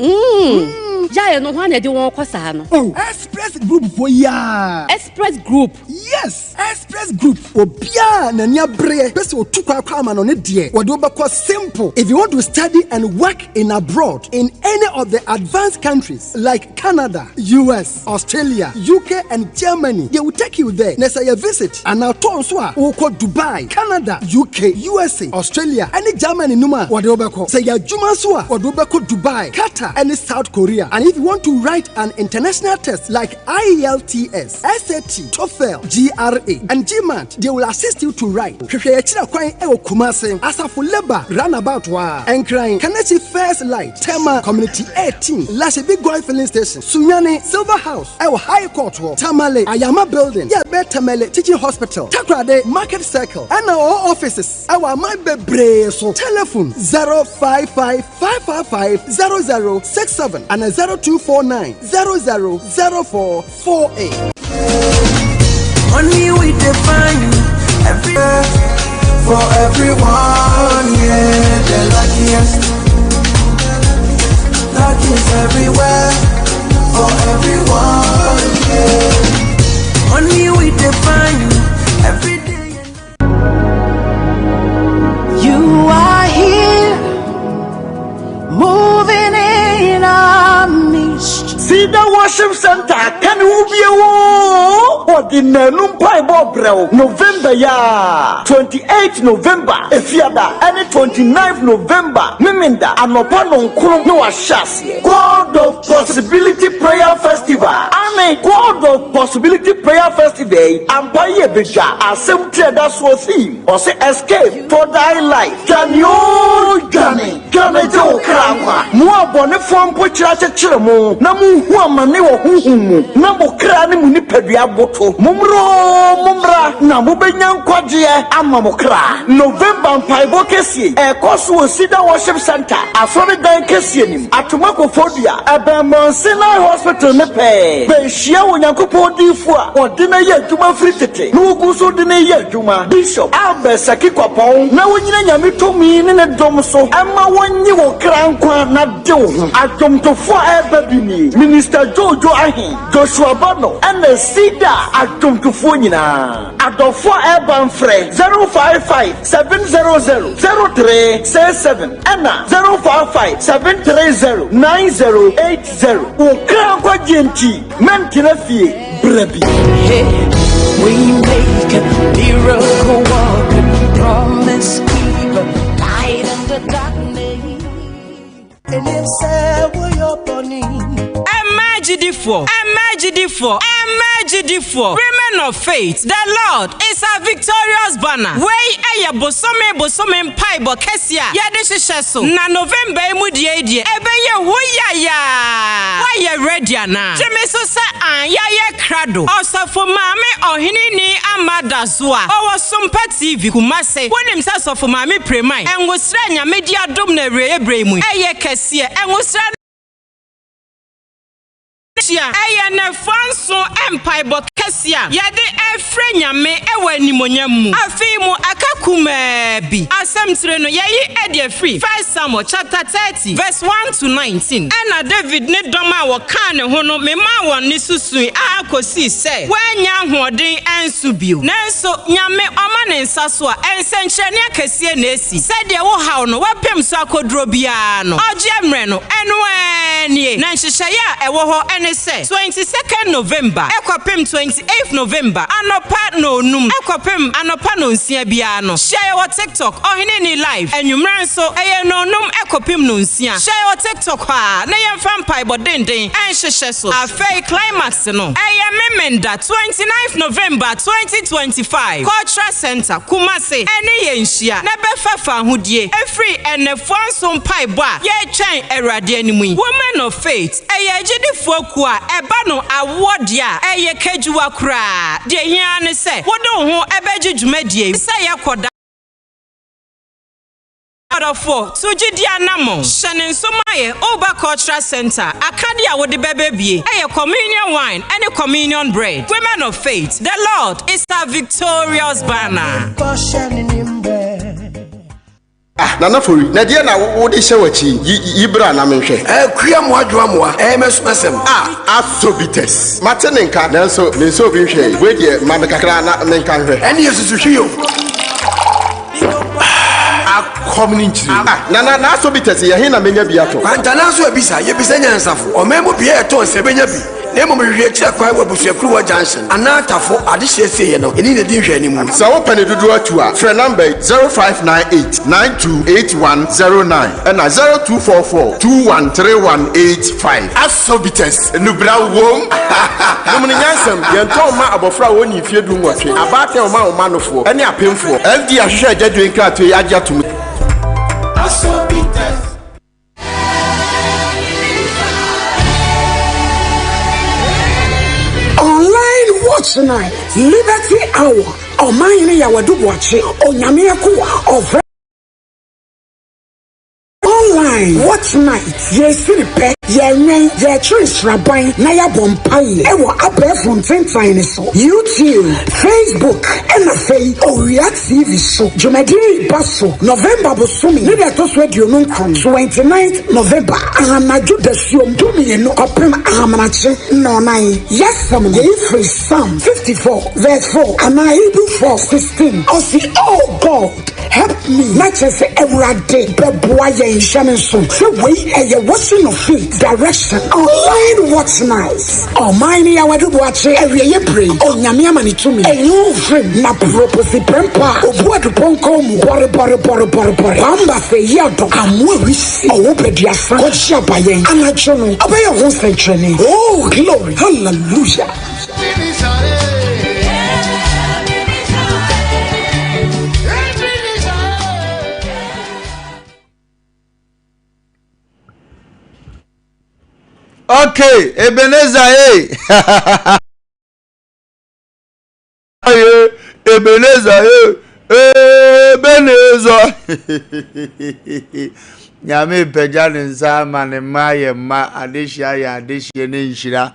Jaya no ho na de won kosa no Express Group for ya Express Group yes Express Group obia na nya bre pese otukwa kwa ama no ne de wo de obekọ simple if you want to study and work in abroad in any of the advanced countries like Canada, US, Australia, UK and Germany they will take you there na say you visit and now turn so a wo ko Dubai, Canada, UK, USA, Australia and Germany numa wo de obekọ say ya dwuma so a wo de obekọ Dubai, Qatar and South Korea. And if you want to write an international test like IELTS, SAT, TOEFL, GRE, and GMAT, they will assist you to write. Asafo Labor, Runabout Wa, and crying, Kanachi First Light, Tema Community 18, Lashe Big Boy Filling Station, Sunyani, Silver House, our High Court, Tamale, Ayama Building, Yabetamele, Teaching Hospital, Takrade, Market Circle, and our offices, our Mybe Breso, telephone 055550067 and 0249 000448. Money we define everywhere for everyone, yeah, the luckiest. Luck is everywhere for everyone, yeah. Money we define every day. You are here, moving in our midst. See the worship center, can you be a what the Numpai Bobrel, November ya 28th November, Efiada, and 29th November, Miminda, and Opano Kuno Ashasi, God of Possibility Prayer Festival, and a God of Possibility Prayer Festival, and Paye Bija, Asem Mpe Nipa theme, or say escape for thy life. Can you Johnny Jo Krama, Mua Bonifom Puchacha Chiramo, Namu Huamane or Humu, Namu Krani Munipedia Boto, Mumra, Namubenyan Quadia, Amamokra, November Paibo Kessi, a Kosu Sida Worship Center, a Florida Kessianim, Atumako Phobia, a Bamonsena Hospital Nepe, Beshia Yankopo Difua, or Dina Yajuma Fritete, Nuguso Dina Yajuma, Bishop, Albert Sakikopon, now when Yamito mean in a domoso, Amma one you will crown quan not do, I come to 4 Babini, Minister Jojo Ahin, Joshua Bano, and the Sida, I come to Funina, at the 4 Urban Friend, 055 700 0367, Anna 055 730 9080, or crown quadjenti, Mentinafi, Brebi. We make a miracle walking, promise keeper, light in the darkness. And if say we are burning. Imagine women of faith, the Lord is a victorious banner. Way aya bosome mpaibo kesia yade hyehyso na November emudie ebeye hoyaya why ready na jemeso sa ayaye krado osafo maame ohinini amada zoa owo Sompa TV kumase wonim sa sofo maame preman enwosra nyame di adom na ebremu eye kese enwosra Aya na fanso empire bokesia yade efre nyame ewa nimonyam afi mu akakuma bi asem tire no yayi ede free 1 Samuel chapter 30 verse 1 to 19 ena David ne doma wo kan ne ho no mema won ni susu akosi se wanya hoden ensu bio nanso nyame oma ne nsa so a ensenkyerene akasie na esi se de wo haw no wapem so akodro bia no oje mre no eno anie na nhyehyeye a ewo ho ene say 22nd November ekopem 28th November anopa no num ekopem anopa no nsia bia no share your TikTok ohene ni live enwumran so eye no num ekopem no nsia share your TikTok ha na yemfa mpai bodenden enhyehyɛ so afei climax no eye memenda 29th November 2025 Cultural Center Kumasi ene yenhia na befafa hodie efri enefo so mpai bo a ye twen erade animu Women of Faith eye gidifo ku a eba no award ya eye kejuwa kra de hia ne se wodo ho ebeji dwumadie se yakoda for Sujidia Namo, Shannon Somaye, Oba Cultural Center, Akadia with the baby, a communion wine, and a communion bread. Women of Faith, the Lord is our victorious banner. Nana for you. Nadia na wo de shewachi yibra na menhwe. Kua mo adwa mo mesumesem. Asobites. Matenenka nanso menso bi hwe. We de ma me kakra na menka hwe. Ene yesusu hwe yo. Community. Na asobites ye he na menya bi ato. Kwanta na so ebisa ye bisa nyansafo. O memo bi e to se benya bi. Nemo me hwe kira kwa wabusuakuru wa junction. Anatafo adehye ye no. Eni na di hwe ni mu. Sa wo pane dudu atu a. Frɛ number 0598928109 and 0244213185. Asobites nubra wom. Nemu nyansam ye nto ma abofra woni fie du nwotwe. Abate o ma nofo. Ene apemfo. FD ahwehwe agyaduin krato ye agya tum. Online watch night, Liberty Hour. Oh my, ya wadu watching. Oh nyame akuwa. Oh online watch night. Yes, siripe. Ye trees rabai na ya bompai. Ewo abe fonten time so. YouTube, Facebook, NFA, Oria TV so. Jumadi baso. November bosumi. Nida toswe diyo nunkrum. 29th November. Ahamaju desium. Dumi no opem ahamanache. No nai. Yes, some ye free Psalm 54 verse 4. Anahibu 4:16. Osi, oh God, help me. Not just every day. Beboya in Shannon so. So we a washing of feet. Direction online what's nice. Oh mine I do watch every year pray. Oh nyame mani to me. And you friend na propose prempa. Obo do ponko mu bore. Bamba say ya do amwe wisi. Oh obedia san. Ko sha ba yen. Anachono. Abaye ho sentrene. Oh glory. Hallelujah. Okay, Ebenezer, hey. Ebenezer, Ebenezer. Nyame pejane nzama ne maye ma adeshia ya adeshie ne nshira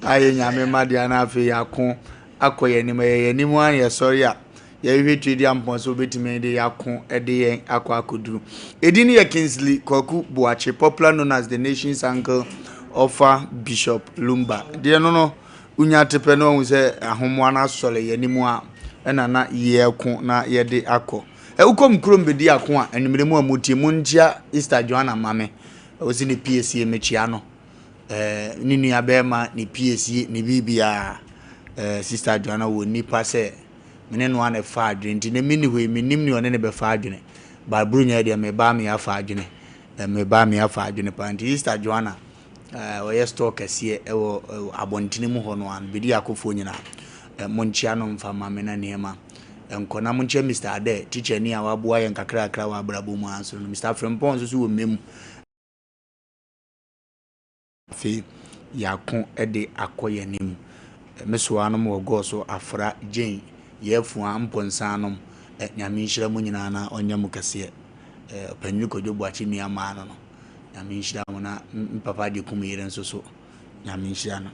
aye nyame ma dia na afi yakon akoye ni maye ni mu an ye sorry a ye hwetwe dia mponso betime de yakon ede yen akwakoduru edini ye Kingsley Kwaku Boache, popular known as the nation's uncle Wofa Bishop Lumba. Dear no unyatepe no hu se ahomo na sole ye ni mu a na ye ko na ye de akọ ukom krom bedi akọ a enumere mu amutie mu ntia Easter Joanna mame ozi ni PSC emechia no ni nua be ma ni PSC ni bibia Sister Joanna wo nipa se mene no ana fa adwene nti ne mini hwe minim ni one ne be fa adwene ba brunya de me ba me afa adwene pa nti Sister Joanna we stock asie ewo abontine mu ho no an bedi akofo nyina monchia no mfa mame na niema enkona monchia Mr. Ade teacher ni awaboa yen kakra wa abrabo mu anso no Mr. Frempon so wo mem fi yakon ede akoye nim meso anom wo go so afra gen yefu amponsa anom nyame nhira mu nyina na onyam kase panyu kodwo achi ni ama no nyame nhira mu na papa de kum yire nso so nyame nhira no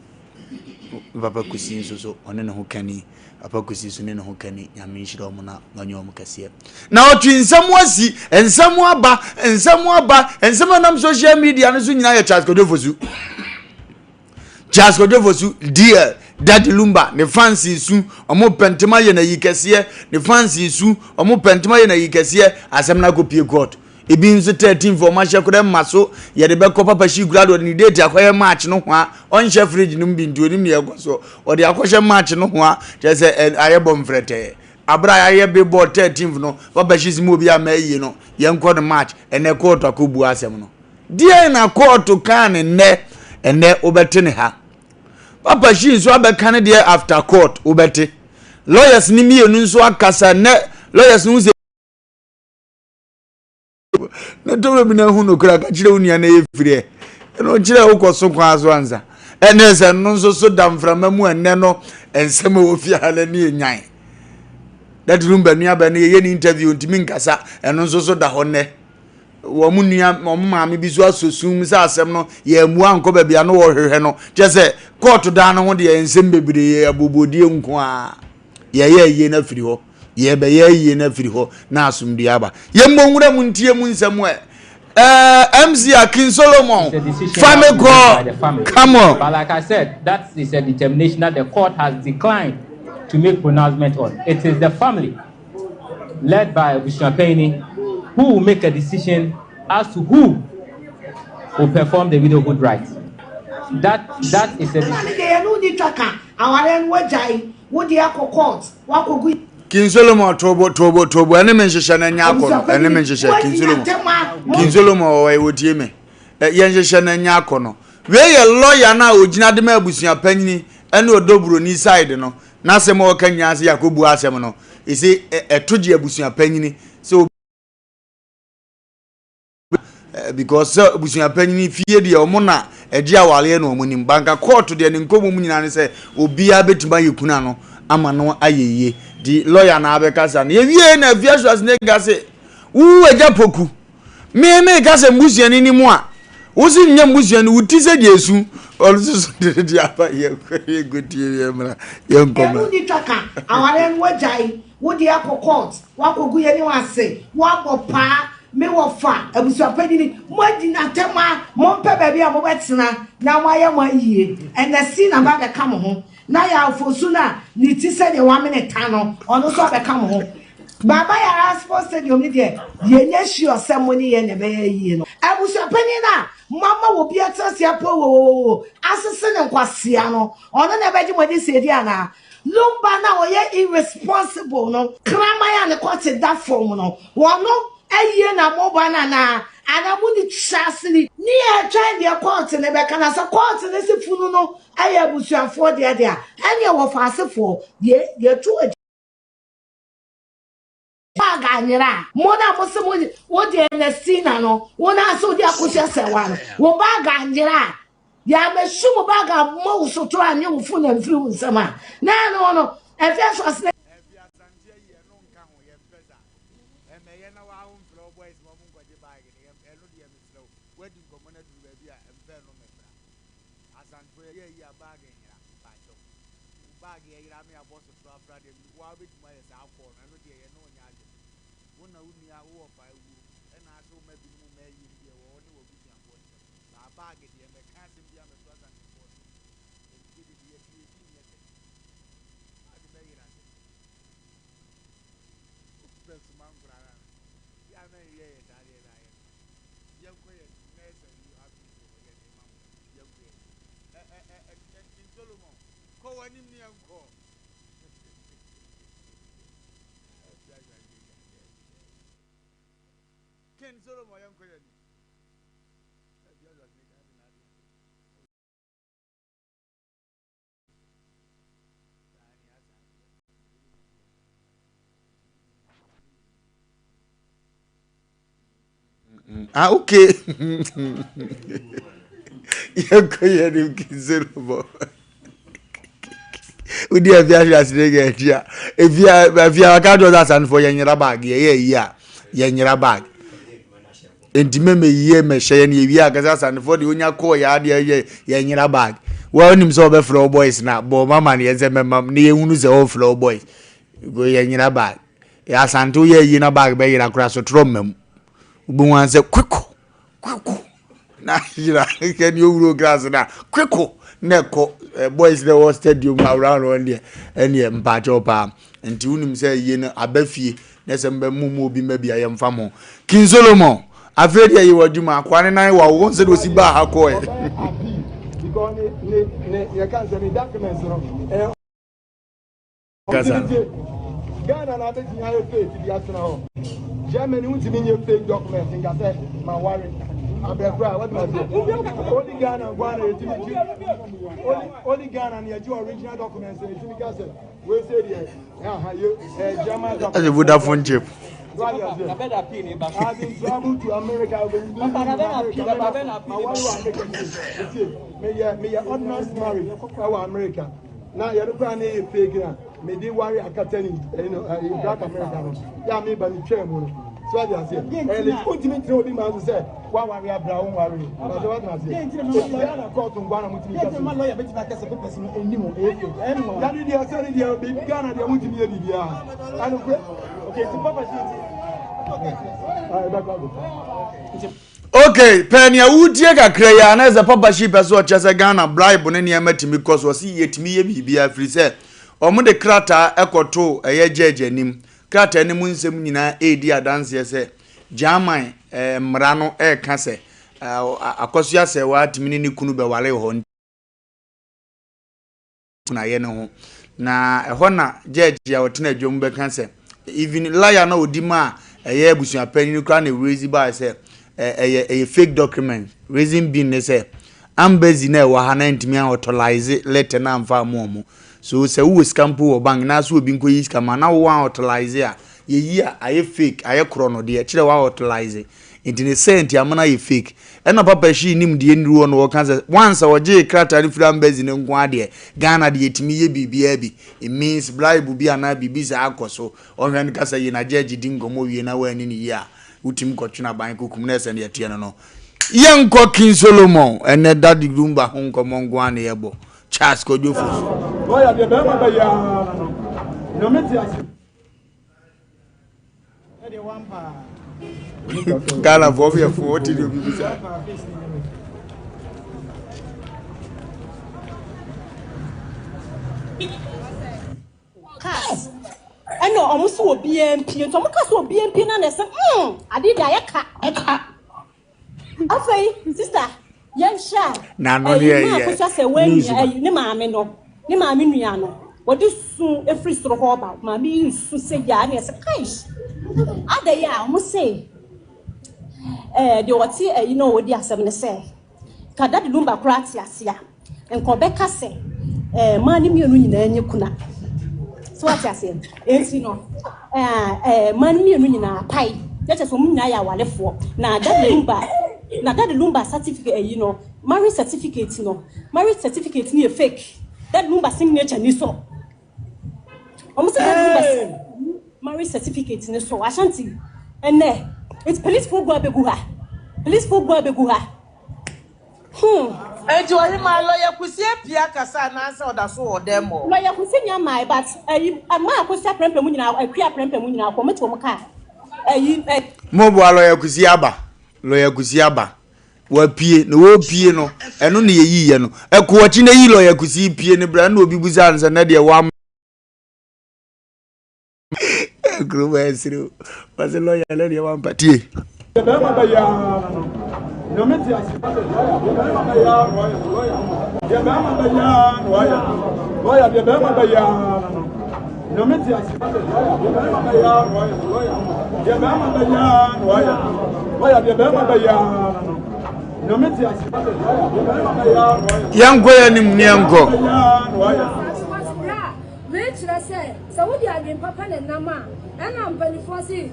papa kusi nso so one ne ho kani papa kusi so ne ho kani nyame nhira mu na onyam kase na otwi nsam asi nsam aba nsam nam social media no so nyina ye Charles Kodofosu dear Daddy Lumba ne fancy su omo pentema ye na yikese ne fancy su omo pentema ye na yikese asem na go pie God ebi nso 13 for ma hye maso ye de be ko papa shi grado ni date akoye match no ho a on hye fridge no bi ntu onim ne yagoso o de akohye match no ho a je se aye bom frete abra aye be ball 13 no papa shi zimo bi amayi no ye nko no match ene court akobu asem no die na court kan ne ene obete ne ha papa shi nso abeka ne de after court obete lawyers ni mienu nso akasa ne lawyers no na to bi na hu no kra ka kire unia na yefire no kire ukoso kwa aso anza ene se no nso so damframa mu enne no ensem ofi ala ni enyan that room ba nua ba ne ye ni interview ntimi nkasa eno nso so da ho ne wo mu nua mo maame bi so asosum se asem no ye mu anko ba bia no wo hwehwe no je se court da no ho de ensem bebre ye abobodie nko a ye na firi ho ye be ye na firi ho na asumdi aba ye monwura mu ntie mu nsem MC Akin Solomon family come on. But like I said, that is a determination that the court has declined to make pronouncement on. It is the family led by Wofa Lumba who will make a decision as to who will perform the widowhood rights. That is a decision. King Solomon tobo ene menhehye na nya akono ene menhehye King Solomon we wodie me ye nhehye na nya akono we ye lawyer na ogina de ma abusua panyini ene odoburo ni side no na asem o kanya ase yakobu asem no isi etoje abusua panyini so because abusua panyini fie de omo na eje awale na omo nim banka court de ne nkomo mu nyina ne se obia betima yekuna no ama no ayeye di lawyer na abekasa na yewie na afiaso ne gase wu eja poku me gase mbusuani ni mu a wosi nya mbusuani wutise de esu olusu de apa ye godie ye mra ye nkoma enu ni taka aware nwo jai wodi akokot wakogu ye ni wase wabopa me wofa abusuapani ni modi na tema mompe baabi a mobetena na waye mayiye enesi na ba be kam ho na ya afosu na ni ti se de 1 minute no ono so be kam ho baba ya sports stadium ni de ye nya sure semoni ye ne be yiye no abusuapani na mama wo bi atase apo wo asese ne nkwasea no ono na be ji modi se di ana Lumba na oye irresponsible no krama ya ne kwate that form no wono aye na moba na anamudi chasili ni e try the court ne be kana so court ne se funu no aye abusuafo de ade a ene wo faasefo ye tu baga anyira mona mosemo wo de na sina no wona so de akosia sewa no wo baga anyira ya meshumu baga mo so to anye wo fu na mfiri wo nsama na no efeso asne okay. Yakoye ni Solomon. Udi afia asirege etia. Efia ka do that and for yenyira bag yenyira bag. Entime me ye me hye ne wi akasa and for the onya call ya de yenyira bag. Wa onim so be flow boys na bo mama ne yeze memam ne ehunu se o flow boys. Go yenyira bag. Ya santo ye yina bag be yira kura so tromam. Ubuwan se kweko na yira can you wuro grass na kweko neko boys the stadium around one there ene mpacho pa enti unim se ye na abafie na se mba mumu obi ma bia ye mfa mo King Solomon afraid you were Juma, Kwan I was once it was Iba Hakoy. Because you can't send me documents. Ghana and I think you have faith to the national. Germany wants to mean your fake documents in Gazette, my worry. I'm very proud. What was it? Only Ghana and only Ghana and your original documents. We said yes. German documents. As a Vodafone chip. I've been traveled to America. May your ordinance marry our America. Now you're looking at a fake. May they worry a catering, black American. Yeah, me by the chairman. So I say, and it's ultimate to him as said, why worry a brown worry? But what I say, I caught on one of my lawyer, but I guess a person anymore. That is the sorry, they big gun and they want to be a DDR. I don't okay, so Papa. Okay, Penny, I would take a crayon as a papa ship as well as a Ghana bribe on any amateur because was he yet me be a free set. Omo de krata ekoto eye jeje nim krata ne mu nsem nyina edi adanse se jaman mra no ka se akosua se wa timini ni kunu be wale ho na ye ne ho na eho na jeje ya otena adwom be kan se even liar na odima eye abusuan pani kra na raise by se eye fake document reason being ne se ambezi na wa ha na ntimi authorize letter na amfa mo so say who scampo or bank na so obi nko yi scam na wo authorize a ye yi a aye fake aye krono de kire wa authorize intine sent amana ye fake ena papa shi nim de nru no wo kan say once oje krata ni from bezi ne nko ade Ghana de yetimi ye bibia bi it means bribe bi ana bibi za akoso ohwan ka say na judge dingo mo wie na wa ni ni ya utim kotuna ban kokum na send ye tie no yenko King Solomon ene Daddy Lumba honko mongo ane yebo Charles Kodofo. Oya de bema ba ya no meti asi. Ede wampa. Gala vovia for what did you say? Cars. I know almost so BMP and some cars will BMP na say I did ayaka. Afei sister Yansha na no ye ko say when ni maame no ni maame nua no wodi su efri soro ho ba maame su se ya na say kai ada ya mo say de woti you know wodi asem ne say ka Daddy Lumba krati asia enko beka say maani mienu nyina nye kuna so what asem enti no maani mienu nyina pai yache so mu nyina ya walefo na Daddy Lumba certificate you know marriage certificate ni fake Daddy Lumba signature ni so almost Daddy Lumba marriage certificate ni so ashanti ene it's police for go abegu ha Eji ori ma lawyer kusi epia kasa na answer oda so odemo lawyer kusi nya mai but ama akosi aprempe mu nyina akua aprempe mu nyina ko meto mo ka mo bo lawyer kusi aba wa pie no wo pie no eno ne yiye no ekowachi na yi lawyer kusi pie ne bra na obi buza ansa na de wa group esiro was lawyer le de wa mpatie no meti asi yango ya ni mniango Metre say Saudi Arabia papa na nama ana mpanifo se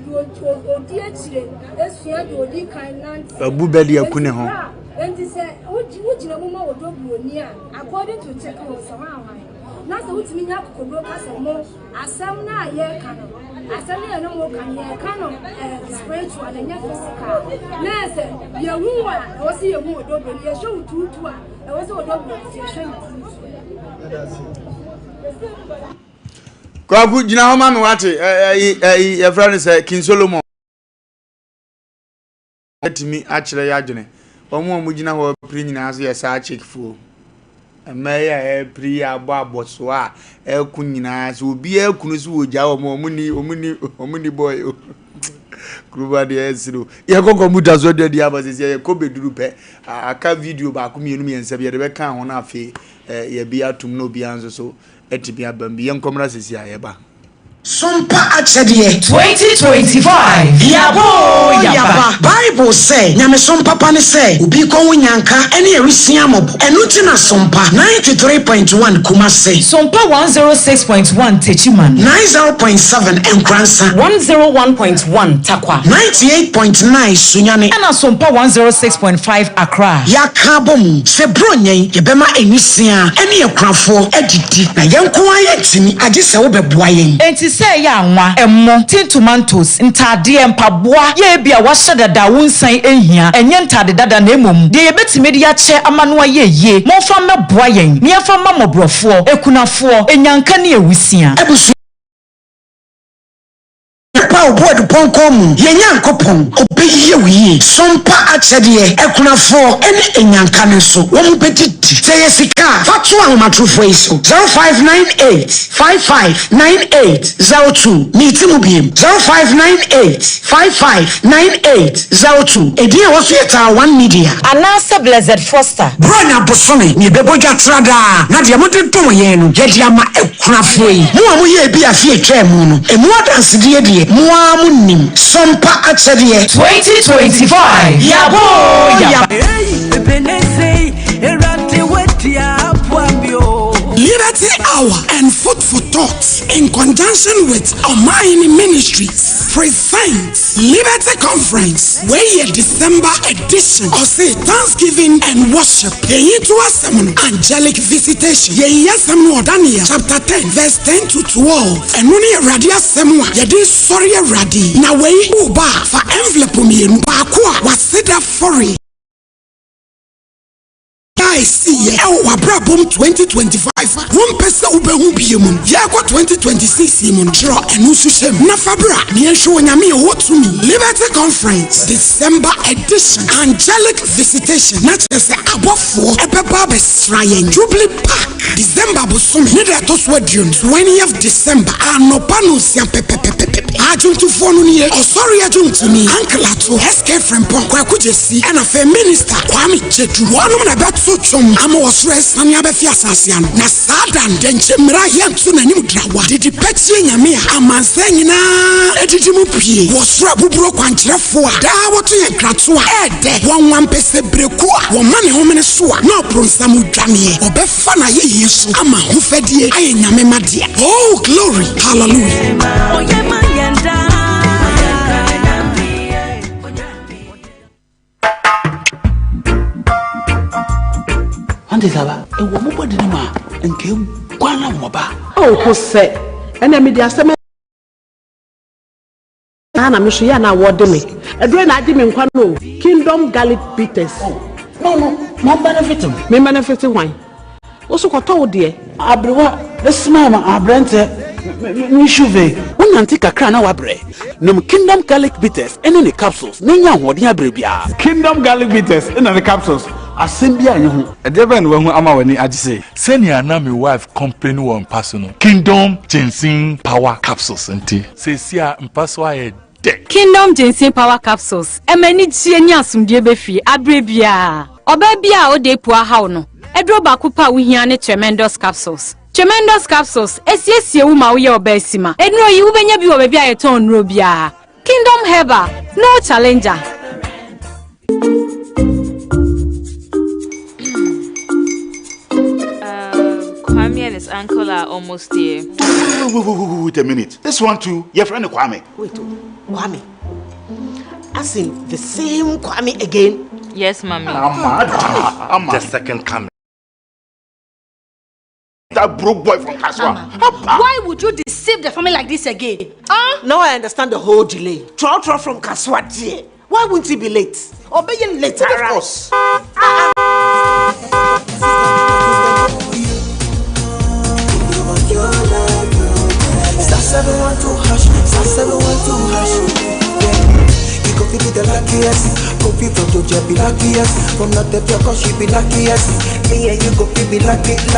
odi achire esua de odi kan nan abu bedi akune ho enti say wujina mo ma wodobu oni a according to check on some awai na se wutimi nya kokodo ka se mo asem na aye kan asem na no mo kan ye kan spiritual and physical na se ye hu a wo se ye hu wodobu ye show tutu a wo se wodobu ye show Kwaku jina homa no wate e friend say King Solomon atimi akire ya adwene omo jina ho pri nyina aso ye sa check fu emeya pri abo so a eku nyina so obi ekunu so oja omuni boy Kuruba de esiro. Ye ko computer so de dia ba se ye ko beduru pe. Aka video ba ko mienu mi ense be de be kan ho na afi ye bia tum no bia nso so etibia bam bi ye nkomra sesi ayeba. Sompa achedie 2025 Yabo Yaba Bible say nyame sompa pa ne say obi ko wonyanka ene erisia mobo enuti na sompa 93.1 Kumase Sompa 106.1 Techiman 90.7 Enkransa 101.1 Takwa 98.9 Sunyane and Sompa 106.5 Accra Yakabom se bronyen yebema enisia ene yekrafo edidi na yenko ayetimi agise wo beboa yen say ya nwa emmo tin tomatoes ntade empaboa ye bia wahye dada wonsan ehia enye ntade dada na emom de ye betime de ya che amano ye monfa meboa yen ne afa mamobrofo ekunafo enyanka ne ewusia Pau board ponkom yenyankopon obeyiye wiye sompa achedie ekunafo ene enyanka ne so wo mpetiti say sika fatu ahomatrofo iso 0598559802 nitimu biem 0598559802 edie woso yeta 1 media anase blessed foster bronya bosome ni beboja trada na de modedom ye no ye de ama ekunafo yi mo amuye bi afie twemu no emu adanse die Muamunim Sompa achedie 2025 Yabo Yaba Liberty Hour and Food for Thought in conjunction with Almighty Ministries presents Liberty Conference where ye December edition or say Thanksgiving and Worship ye to Asem Angelic Visitation ye Asem Daniel chapter 10 verse 10 to 12 and when ye radia semwa ye di sorry radi na we uba for envelope mienu ba kwa wasida fori I see our problem 2025. One person who be human. Yako 2026 human. Draw and usushem. Na fabra. Niye show nyami what to me. Liberty Conference December edition. Angelic visitation. Not just above 4. Ebeba besrayen. Jubilee Park. December busumi. Nida toswedion. 20th December. Anopano siya pepe. Ajun to phone niye. Oh sorry ajun to me. Uncle Ato. Escape from Pong. Kwa kujesi. And a fair minister. Kwame Chetu. One of the so I'm was stressed and ya be fiasasian na sadan denche mra yantu na nim drawa didi petye nyame a amansan na edidi mu pie was rabubro kwankyerefo a da woto ye krato a ede wonwan pese breku a wo mane homene so a na obronsam dwane obefa na ye yesu ama hofadie aye nyame made oh glory hallelujah oh ye man yanda Saba e wo mo bodi ma nke kwana mo ba o ko se ena me di asem na me so ya na wode me edure na adi me nkwa no Kingdom Garlic Bitters no benefit me benefit wine o so ko to de abrewa lesma ma abrante ni chuve wonanti kakra na wabre no Kingdom Garlic Bitters ene ne capsules ne nya hoden abrebia Kingdom Garlic Bitters ene ne capsules asembia nhu edeben wo hu ama wani agise senior na my wife complain one person Kingdom Ginseng Power Capsules nti sesia mpaso aye de Kingdom Ginseng Power Capsules emani tie nya asumdie befi abrebia obabia o de pu ahaw no edro ba kupa wo hia ne tremendous capsules esiesie wo ma wo ye obasima enro yi wo benya bi wo babia ye ton nro bia Kingdom Herbal no challenger. Kwame and his uncle are almost here. Wait a minute. This one too, your friend Kwame. Wait, Kwame. As in the same Kwame again? Yes, mommy. I'm the second coming. That broke boy from Kaswa. Why would you deceive the family like this again? Now I understand the whole delay. Troll from Kaswa dear. Why wouldn't he be late? Or be late, of course. You go feel the luckiest. Coffee from Georgia be luckiest. From not the cause she be luckiest. Me and you go feel be luckiest.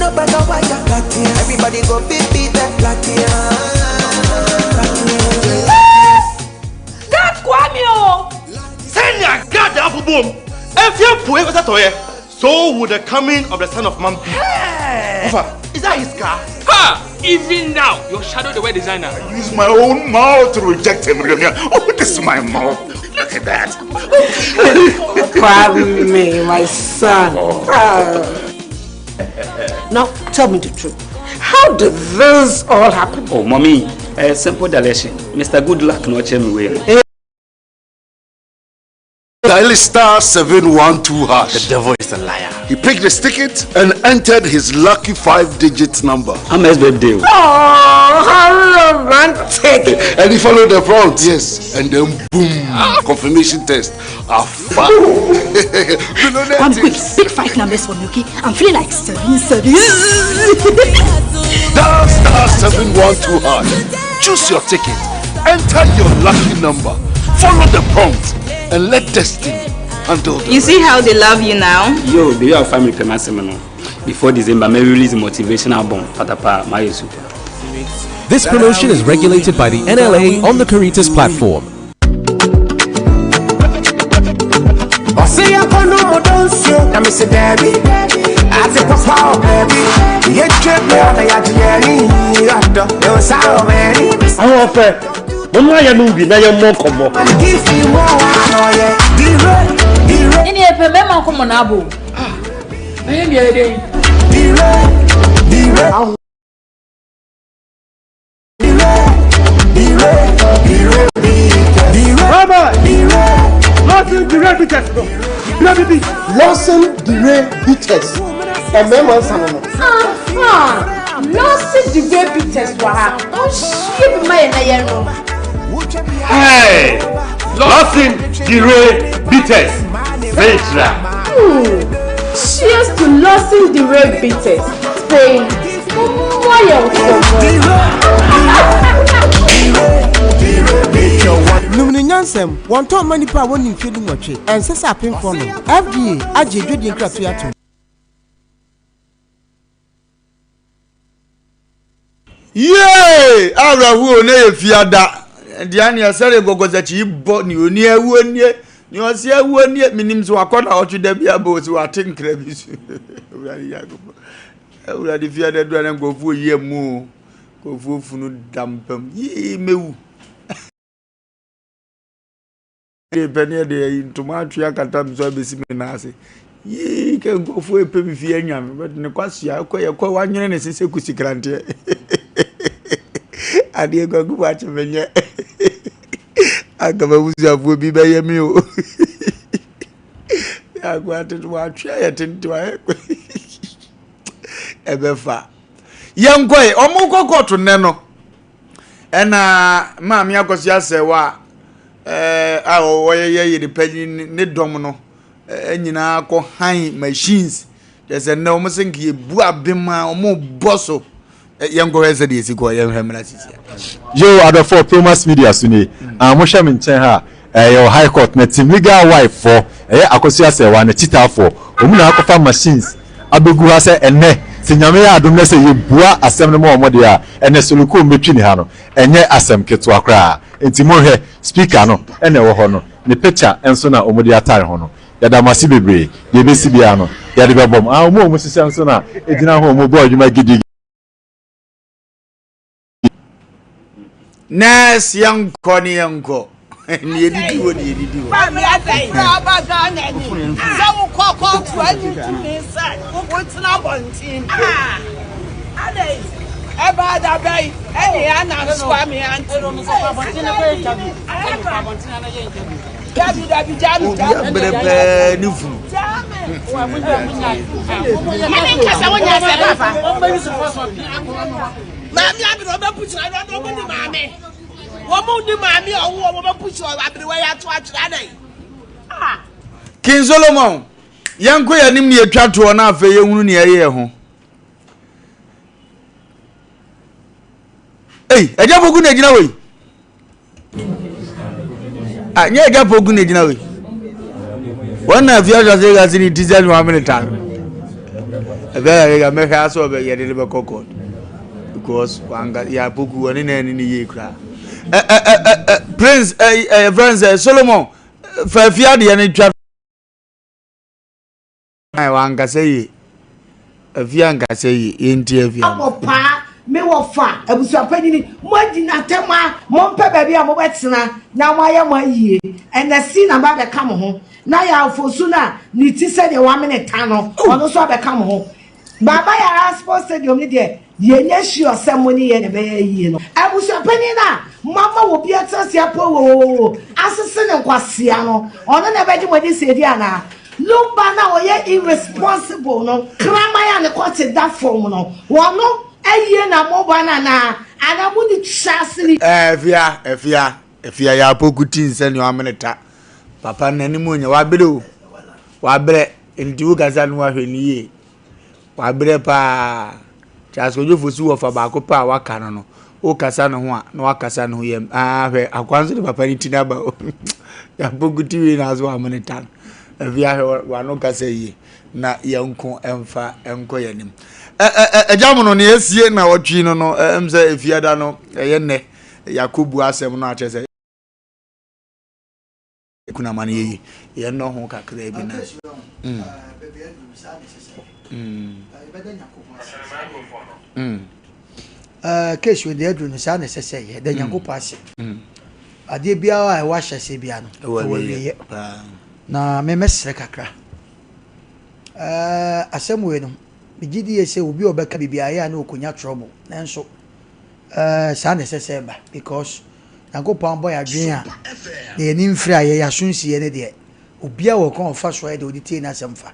No matter why you're lucky. Everybody go feel be that luckiest. boom. If you put it so would the coming of the son of man be. Wofa, is that his car? Ha! Even now, your shadow the way designer. I use my own mouth to reject him. Oh, this is my mouth. Look at that. Kwame, my son. Now, tell me the truth. How did this all happen? Oh, mommy, a simple direction. Mr. Goodluck no check me way. Dial star 712 hash. The devil is a liar. He picked his ticket and entered his lucky 5-digit number. How much birthday? Oh, how romantic! And he followed the prompt, yes. And then boom, confirmation test. One quick, pick 5 numbers for me, okay? I'm feeling like 7. Dial star 712 hash. Choose your ticket. Enter your lucky number. Follow the prompt. And let destiny handle the You see how they love you now? Yo, do you have family payment seminar? Before December, may release a motivational album. Patapa, my super. This promotion is regulated by the NLA on the Caritas platform. Mama ya nubi na ya mokomo. Ini epe mema komo na abo. Na ye ni ede. Baba, Lawson Dire Bitters. Lawson Dire Bitters. Mema sanono. Lawson Dire Bitters wa. Oh shit my na ye no. Hey! Lawson Dire Bitters. Vetra. Cheers to Lawson Dire Bitters. Spain. Why Numini nyansem, one ton money pa won in feeding watch, and says up in for no. FDA, Aji, Judy and Crafty. Yay! Ara hu ne fiada. Diania sare gogo zachi bo ni oni awu oni ni osi awu oni minim so akoda otu da bia bo si watinkra bi su. Urade yago. Urade fiada do na ngofu yemu. Ngofu funu dampam. Yi mewu. Pene de ntoma akata mso abesi me na ase. Yi ke ngofu epe bi fi anyam but ne kwasia akoye kwa wanyene ne sese kusikrante. Adi go go watch menye. Agaba wuzi afu bi be yemi o. Ya go atu watch ya tinto aye. Ebefa. Yankoi omo kokoto ne no. Ena maami akosi ase wa oye de pani ne dom no enyina akọ han machines there's a no musinki bu abema omo bosso yango heze de esiko yemhemra sisi yo other for promise media suni mo hwe me nchen ha your high court na team legal wife for akosi ase wa na chita for omu na akọfa machines abegu ha se enne sinyame ya adom na se yebua asem no mo de a enne soluko metwi ni ha no enye asem keto akra enti mo hwe speaker no ene wo ho no ne picture enso na omodi atare ho no yada masi bebre ye besi bia no yade bebom mo sisi enso na edina ho mo bo adwuma gidi Nes yanko ni yanko ni edidi wo ni edidi wo Ba mi asai na ba ga na ni za wo kokko to ani tu me sai wo tina bontin adai eba da bai eni ana so ami anti no so bontin ko e jabi bontin na ye jabi jabi brebe ni fu wa munya mani kasa wonya se ba fa mami abi no be puchira no do ni mami wo ni mami owo wo be puchira abi we ya to achira dai King Solomon yanko ya nim ni etwa to na afa ye hunu ni eye ho eja pogu na gina we nye eja pogu na gina we wana afia ja se ga sini diesel 1 minute ebe ya ga me ka so be ye de be kokot because wanga ya pogu woni na ni ye kra Prince Solomon fa fia de ne twa ai wanga say afia nga say enti afia abopa me wofa abusuapani ni moji na tema mompe baabi a mo betena na moaye mo ayie ene si na ba be ka mo ho na ya afosu na ni ti se de 1 minute no ono so be ka mo ho baba ya sports stadium ni de yenye sure semoni ye ne be yie no abusuapani na mama wo bi atase apo wo asese ne kwasia no ono na be ji mo di se di ana Lumba na oye irresponsible no krama ya ne kwate that form no wono eye na mobana na anamuni chasili efia ya pokuti nsani wa meneta papa nani munya wabere ndi ugaza no ahweniye wabere pa chasko jofosu wo fa ba ko pa waka no o kasa no ho a na wakasa no yem hwe akwanzo de papa ni tinaba ya pokuti we na zo ameneta efia wa no kasa yi na yanko emfa enko yanim ejamono ne esie na wotwi no emse efiada no eyenne yakubu asem no achese kuna mani ye no ho kakra bi na kesu de adru no sa na sese ye de nyakopo ase ade bia a wa hyese bia no wo na me mesre kakra asem we no bigidi ese obi obeka bibia ya na okonya trouble nanso sa na sese ba because nyakopo boy adwen a de ni mfiri aye ya sunsi ye ne de obi a wo kon fa so ye de oditi na asemfa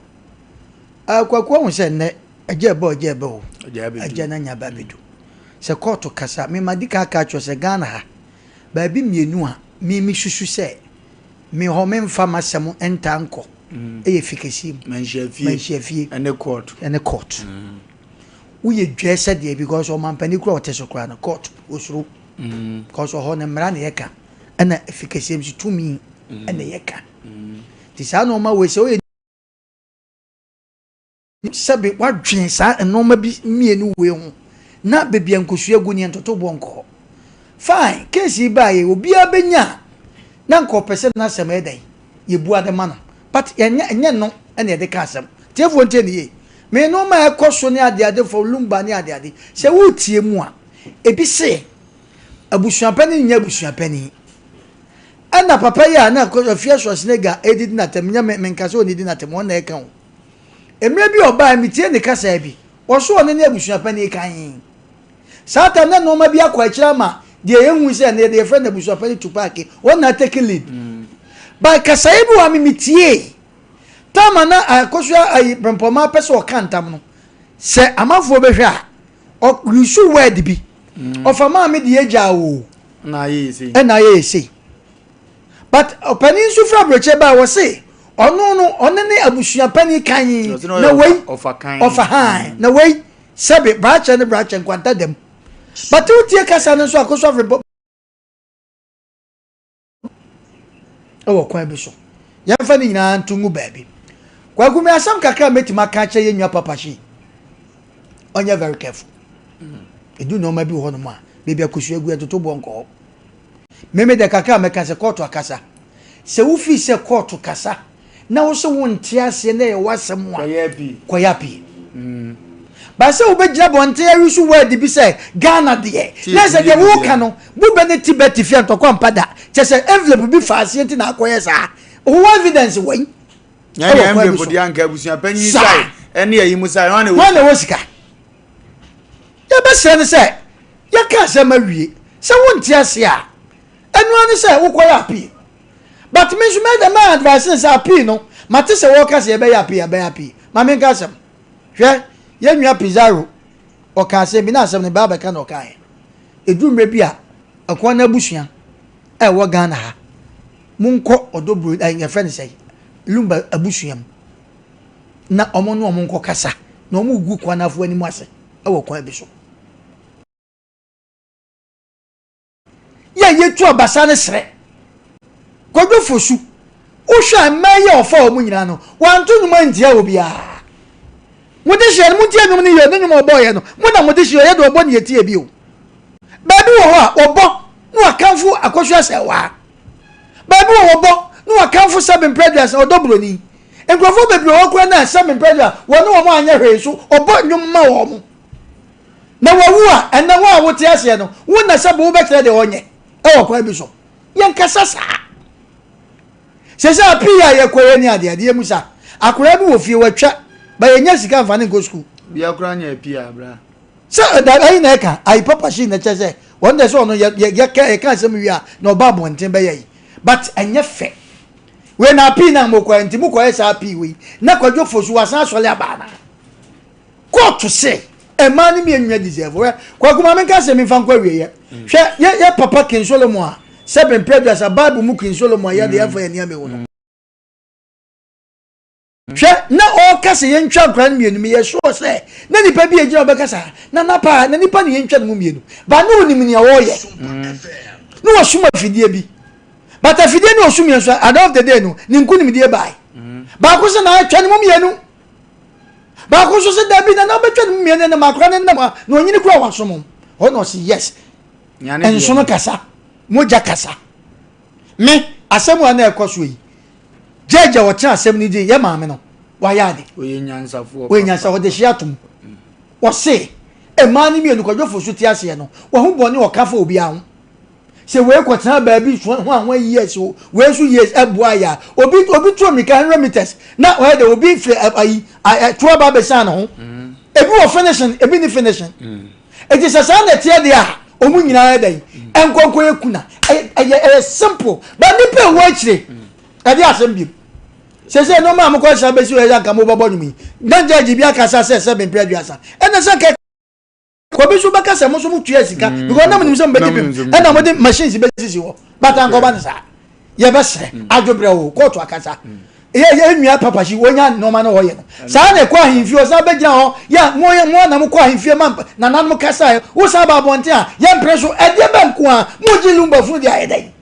akwaku hu se ne aje ba o aje na nya ba bedu se court kasa me madika aka cho se Ghana ha ba bi mienu a mi hwehwu se me ho me mfa masem enta anko eye fikesi manhafie ene court uye dwese de because o mampani kro oteso kra na court osuru because o ho ne mra ne yeka ena fikesi msi tumi ena yeka ti sa no ma we se o sabe wadwen sa enoma bi mienu we ho na bebia nkosu egu ni entoto bonko fine case bae obi abenya na nkopese na asem edan yebu adema no but enye no ene de ka asem tiefo nte ne ye me no ma ekoso ne ade for Lumba ne ade se wo tie mu a ebi se abusuapani nya abusuapani ana papa ya na ko afia so snega edid na tem nya me nkase oni di na tem won na eka ho emre bi oba mi tie ne kasa bi wo so oni ne abusuapani kan sata na no ma bi akwa kira ma de ehun se na de friend abusuapani tupake won na take lead ba kasa bi wa mi tie tama na akosua ayi prempoma pese o kantam no se amafo behwe a o yusu word bi ofama me de eja wo na yesi but opening su fra broche ba wo se ono ne abusuapani kan na wei ofa han na wei sabe bracha nkwanta dem but you tie kasa no so akosua fra o kwa bi so yamfa ni nyina ntungu baabi kwa gumi asam kakra metima ka che yenwa papa shi onye very careful edu no ma bi ho no ma bebia kosu egu etoto bonko meme de kakra meka se court akasa se wo fi se court kasa na wo so wonte ase na ye wasem wa kwayapi ba se wo begira bonte arusu word bi se Ghana de na se de wo ka no bu be ne Tibet fi antokwa mpada che se envelope bi fa ase nti na akoye sa wo evidence wey ya envelope di anka abusuapani sai ene yi musai wane wo sika ya be se ne se ya ka se mawie se wonte ase a enu ani se wo kwayapi but me so me the man advice say api no mate se wo ka se be yapi ma me ka sem hwe ye nwa pizarro o ka se bi na asem ne baba ka no ka e edumre bi a akwa na busua e wo Ghana ha munko odobru ye friend say Lumba abusuam na omo no omo nko kasa na omo gu kwa na afu ani mu ase e wo kwa bi so ye tu abasa ne sre kodo fosu uhwa maye ofa omu nyina no wanto nyuma ntia obi a mode hye mu ntia nyum ne ye nyum oboye no mo na mode hye ye do obo ne yetie bi o baby wo ho a obo no akanfo akoshu ase wa baby wo obo no akanfo 7 predators odobroni Enkrofo bebre okwa na Asem Mpe Nipa wono wo anya hwe so obo nwum ma wo mo na wawu a ena wo a wote ase no wo na sabo wo bekere de onye e wo kwa bi so yen kasa sa sesa pia ye koye ni ade musa akura bi wo fie watwa ba yenya sika mfa ne go school bi akura nya pia bra sa da ai na ka ai papa shi na chese won de so no ye ka Asem wi a na oba bonten be ye but enye fe we na pi na mo kwa ntimu kwa esa pi we na kwadwo fosu wasan sole abana ko to say e man mi enwa deserve we kwa kuma men ka se mi fan kwa we ye hwe ye papa King Solomon a Asem Mpe Nipa sa Bible mu King Solomon ya de ya fa ye ne ame wo no hwe na o ka se ye ntwa kran mi enu mi ye so se na nipa bi ejira be ka sa na pa na nipa ne ye ntwa mu mi enu ba no ni mi ne wo ye no wo suma fidie bi but if you didn't assume at the end of the day, no, Ninkunim dear by. Bakus and I tell him, Bakus said there be another 20 million and a macron and number, no any crow on some. Oh, no, see, yes. And Sono Casa, Moja Casa. Me, as someone there, Cosway. Judge our chance 70 days, Yamamino. Why are they? When you saw the Shiatum. What say? A man in me and go for Sutiasiano, or who born your cafe will be out. Say we kwatana baby 1 year so we so years eboya obi to me kan remittance na we dey obi fe ai to ba be san ho ebi wo finishing ebi ni finishing it is a na tie dia omu nyina dey enkonko ekuna simple but ni pe wo akire e dey Asem bi say no ma mo ko sha be si we ya kan mo bobo nyumi dan jaji bi aka sa Asem Mpe Nipa e na san Kobe so baka se mo so mu tua sika because na mo nim be dipim e na mo de machines be sisi wo bata ngo ba nsa ye be se adwobre wo ko to akasa ye nua papa shi wonya no ma na wo ye no sa na kwa himfi o sa be gina ho ya mo na mo kwa himfi ma na nan mo kasa wo sa ba bonte a ye preso e de be nko a mo ji lumba fu di ayedai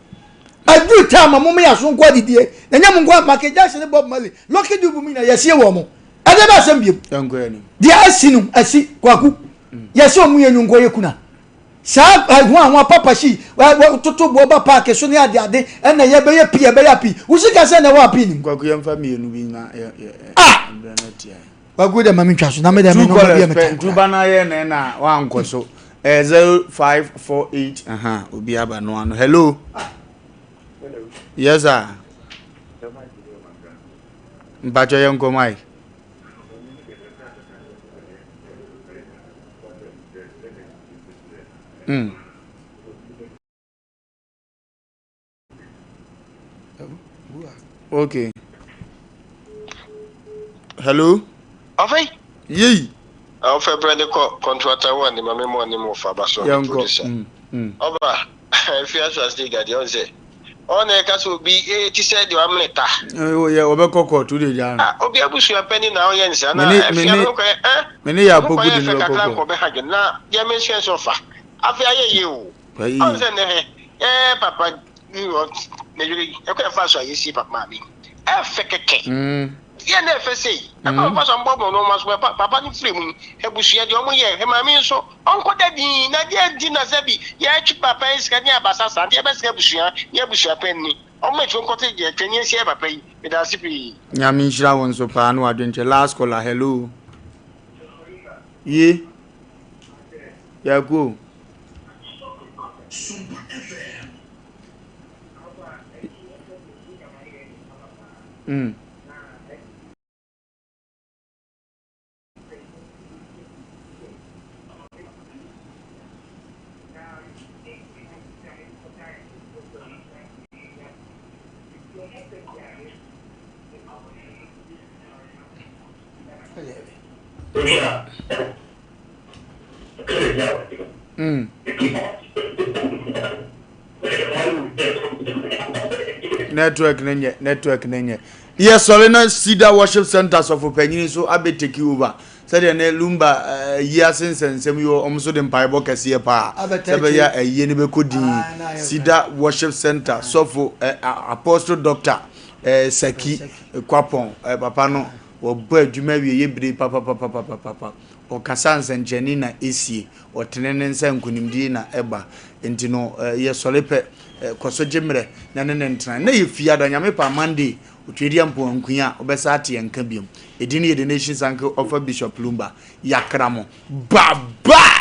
adu time mo me ya so nko didie na nya mo nko market jackson Bob Marley lucky du bu mi na ye sie wo mo e de ba Asem bi yanko ya ni dia asinu asi kwaku yes omu ye nyungo ye kuna sa ho papa shi toto bo ba park so ne ade na ye be ye pi usika se na wa pi ni kwaku ye mfa mi enu bi na kwaku de mami twa so na me de me no ba me tu ba na ye na wa nko so 0548 obi aba no ano hello yes sir mbacho ye nko mai Okay. Hello? Ofei? Yey. Ofe brand contractor one ni mame mo ni mo fa ba so producer. Oba, if you ask the guy dey say. On e ka so bi ti said you am leta. Oh yeah, obe kokko to dey jan. Obi abusu apeni na oye nsa na if you am ko me ya poku di no kokko. Ko be hage na ya mention so fa. Afi aye ye o. On say ne papa you want me you e ko fa so aye si papa mi. E fekeke. Ye na fe sei. E ko fa so mbobo no ma so papa ni free mu ebusu ye de omo ye he ma mi so onko da bi na de di na zabi ye twi papa iska ni abasa sa de be ska busu ya ye busu apenni omo twi onko te je twenye si papa yi me da sipi nya mi nhira won so pa no adwenche last caller hello ye ya go Network nenye. Yes, sorry na Cedar Worship Centers of Opinion so abe take over. Said ne Lumba year since nsem yo omso de mpaibo kese pa. Sebe ya ye ne be kodi Cedar Worship Center so for Apostle Doctor Seki Kwapon papa no wɔbɔ adwuma wie yɛbire papa ɔkasa nsɛnkyɛnni na esie ɔtene ne nsa nkonimdie na ɛba enti no yɛ sɔre pɛ kɔso gyemrɛ na ne ntena na yɛ fie ada nyame pa Monday otwedi ampo nkunya obɛsa ate yanka biom edin yɛ the nation's uncle of Bishop Lumba yakramo bye bye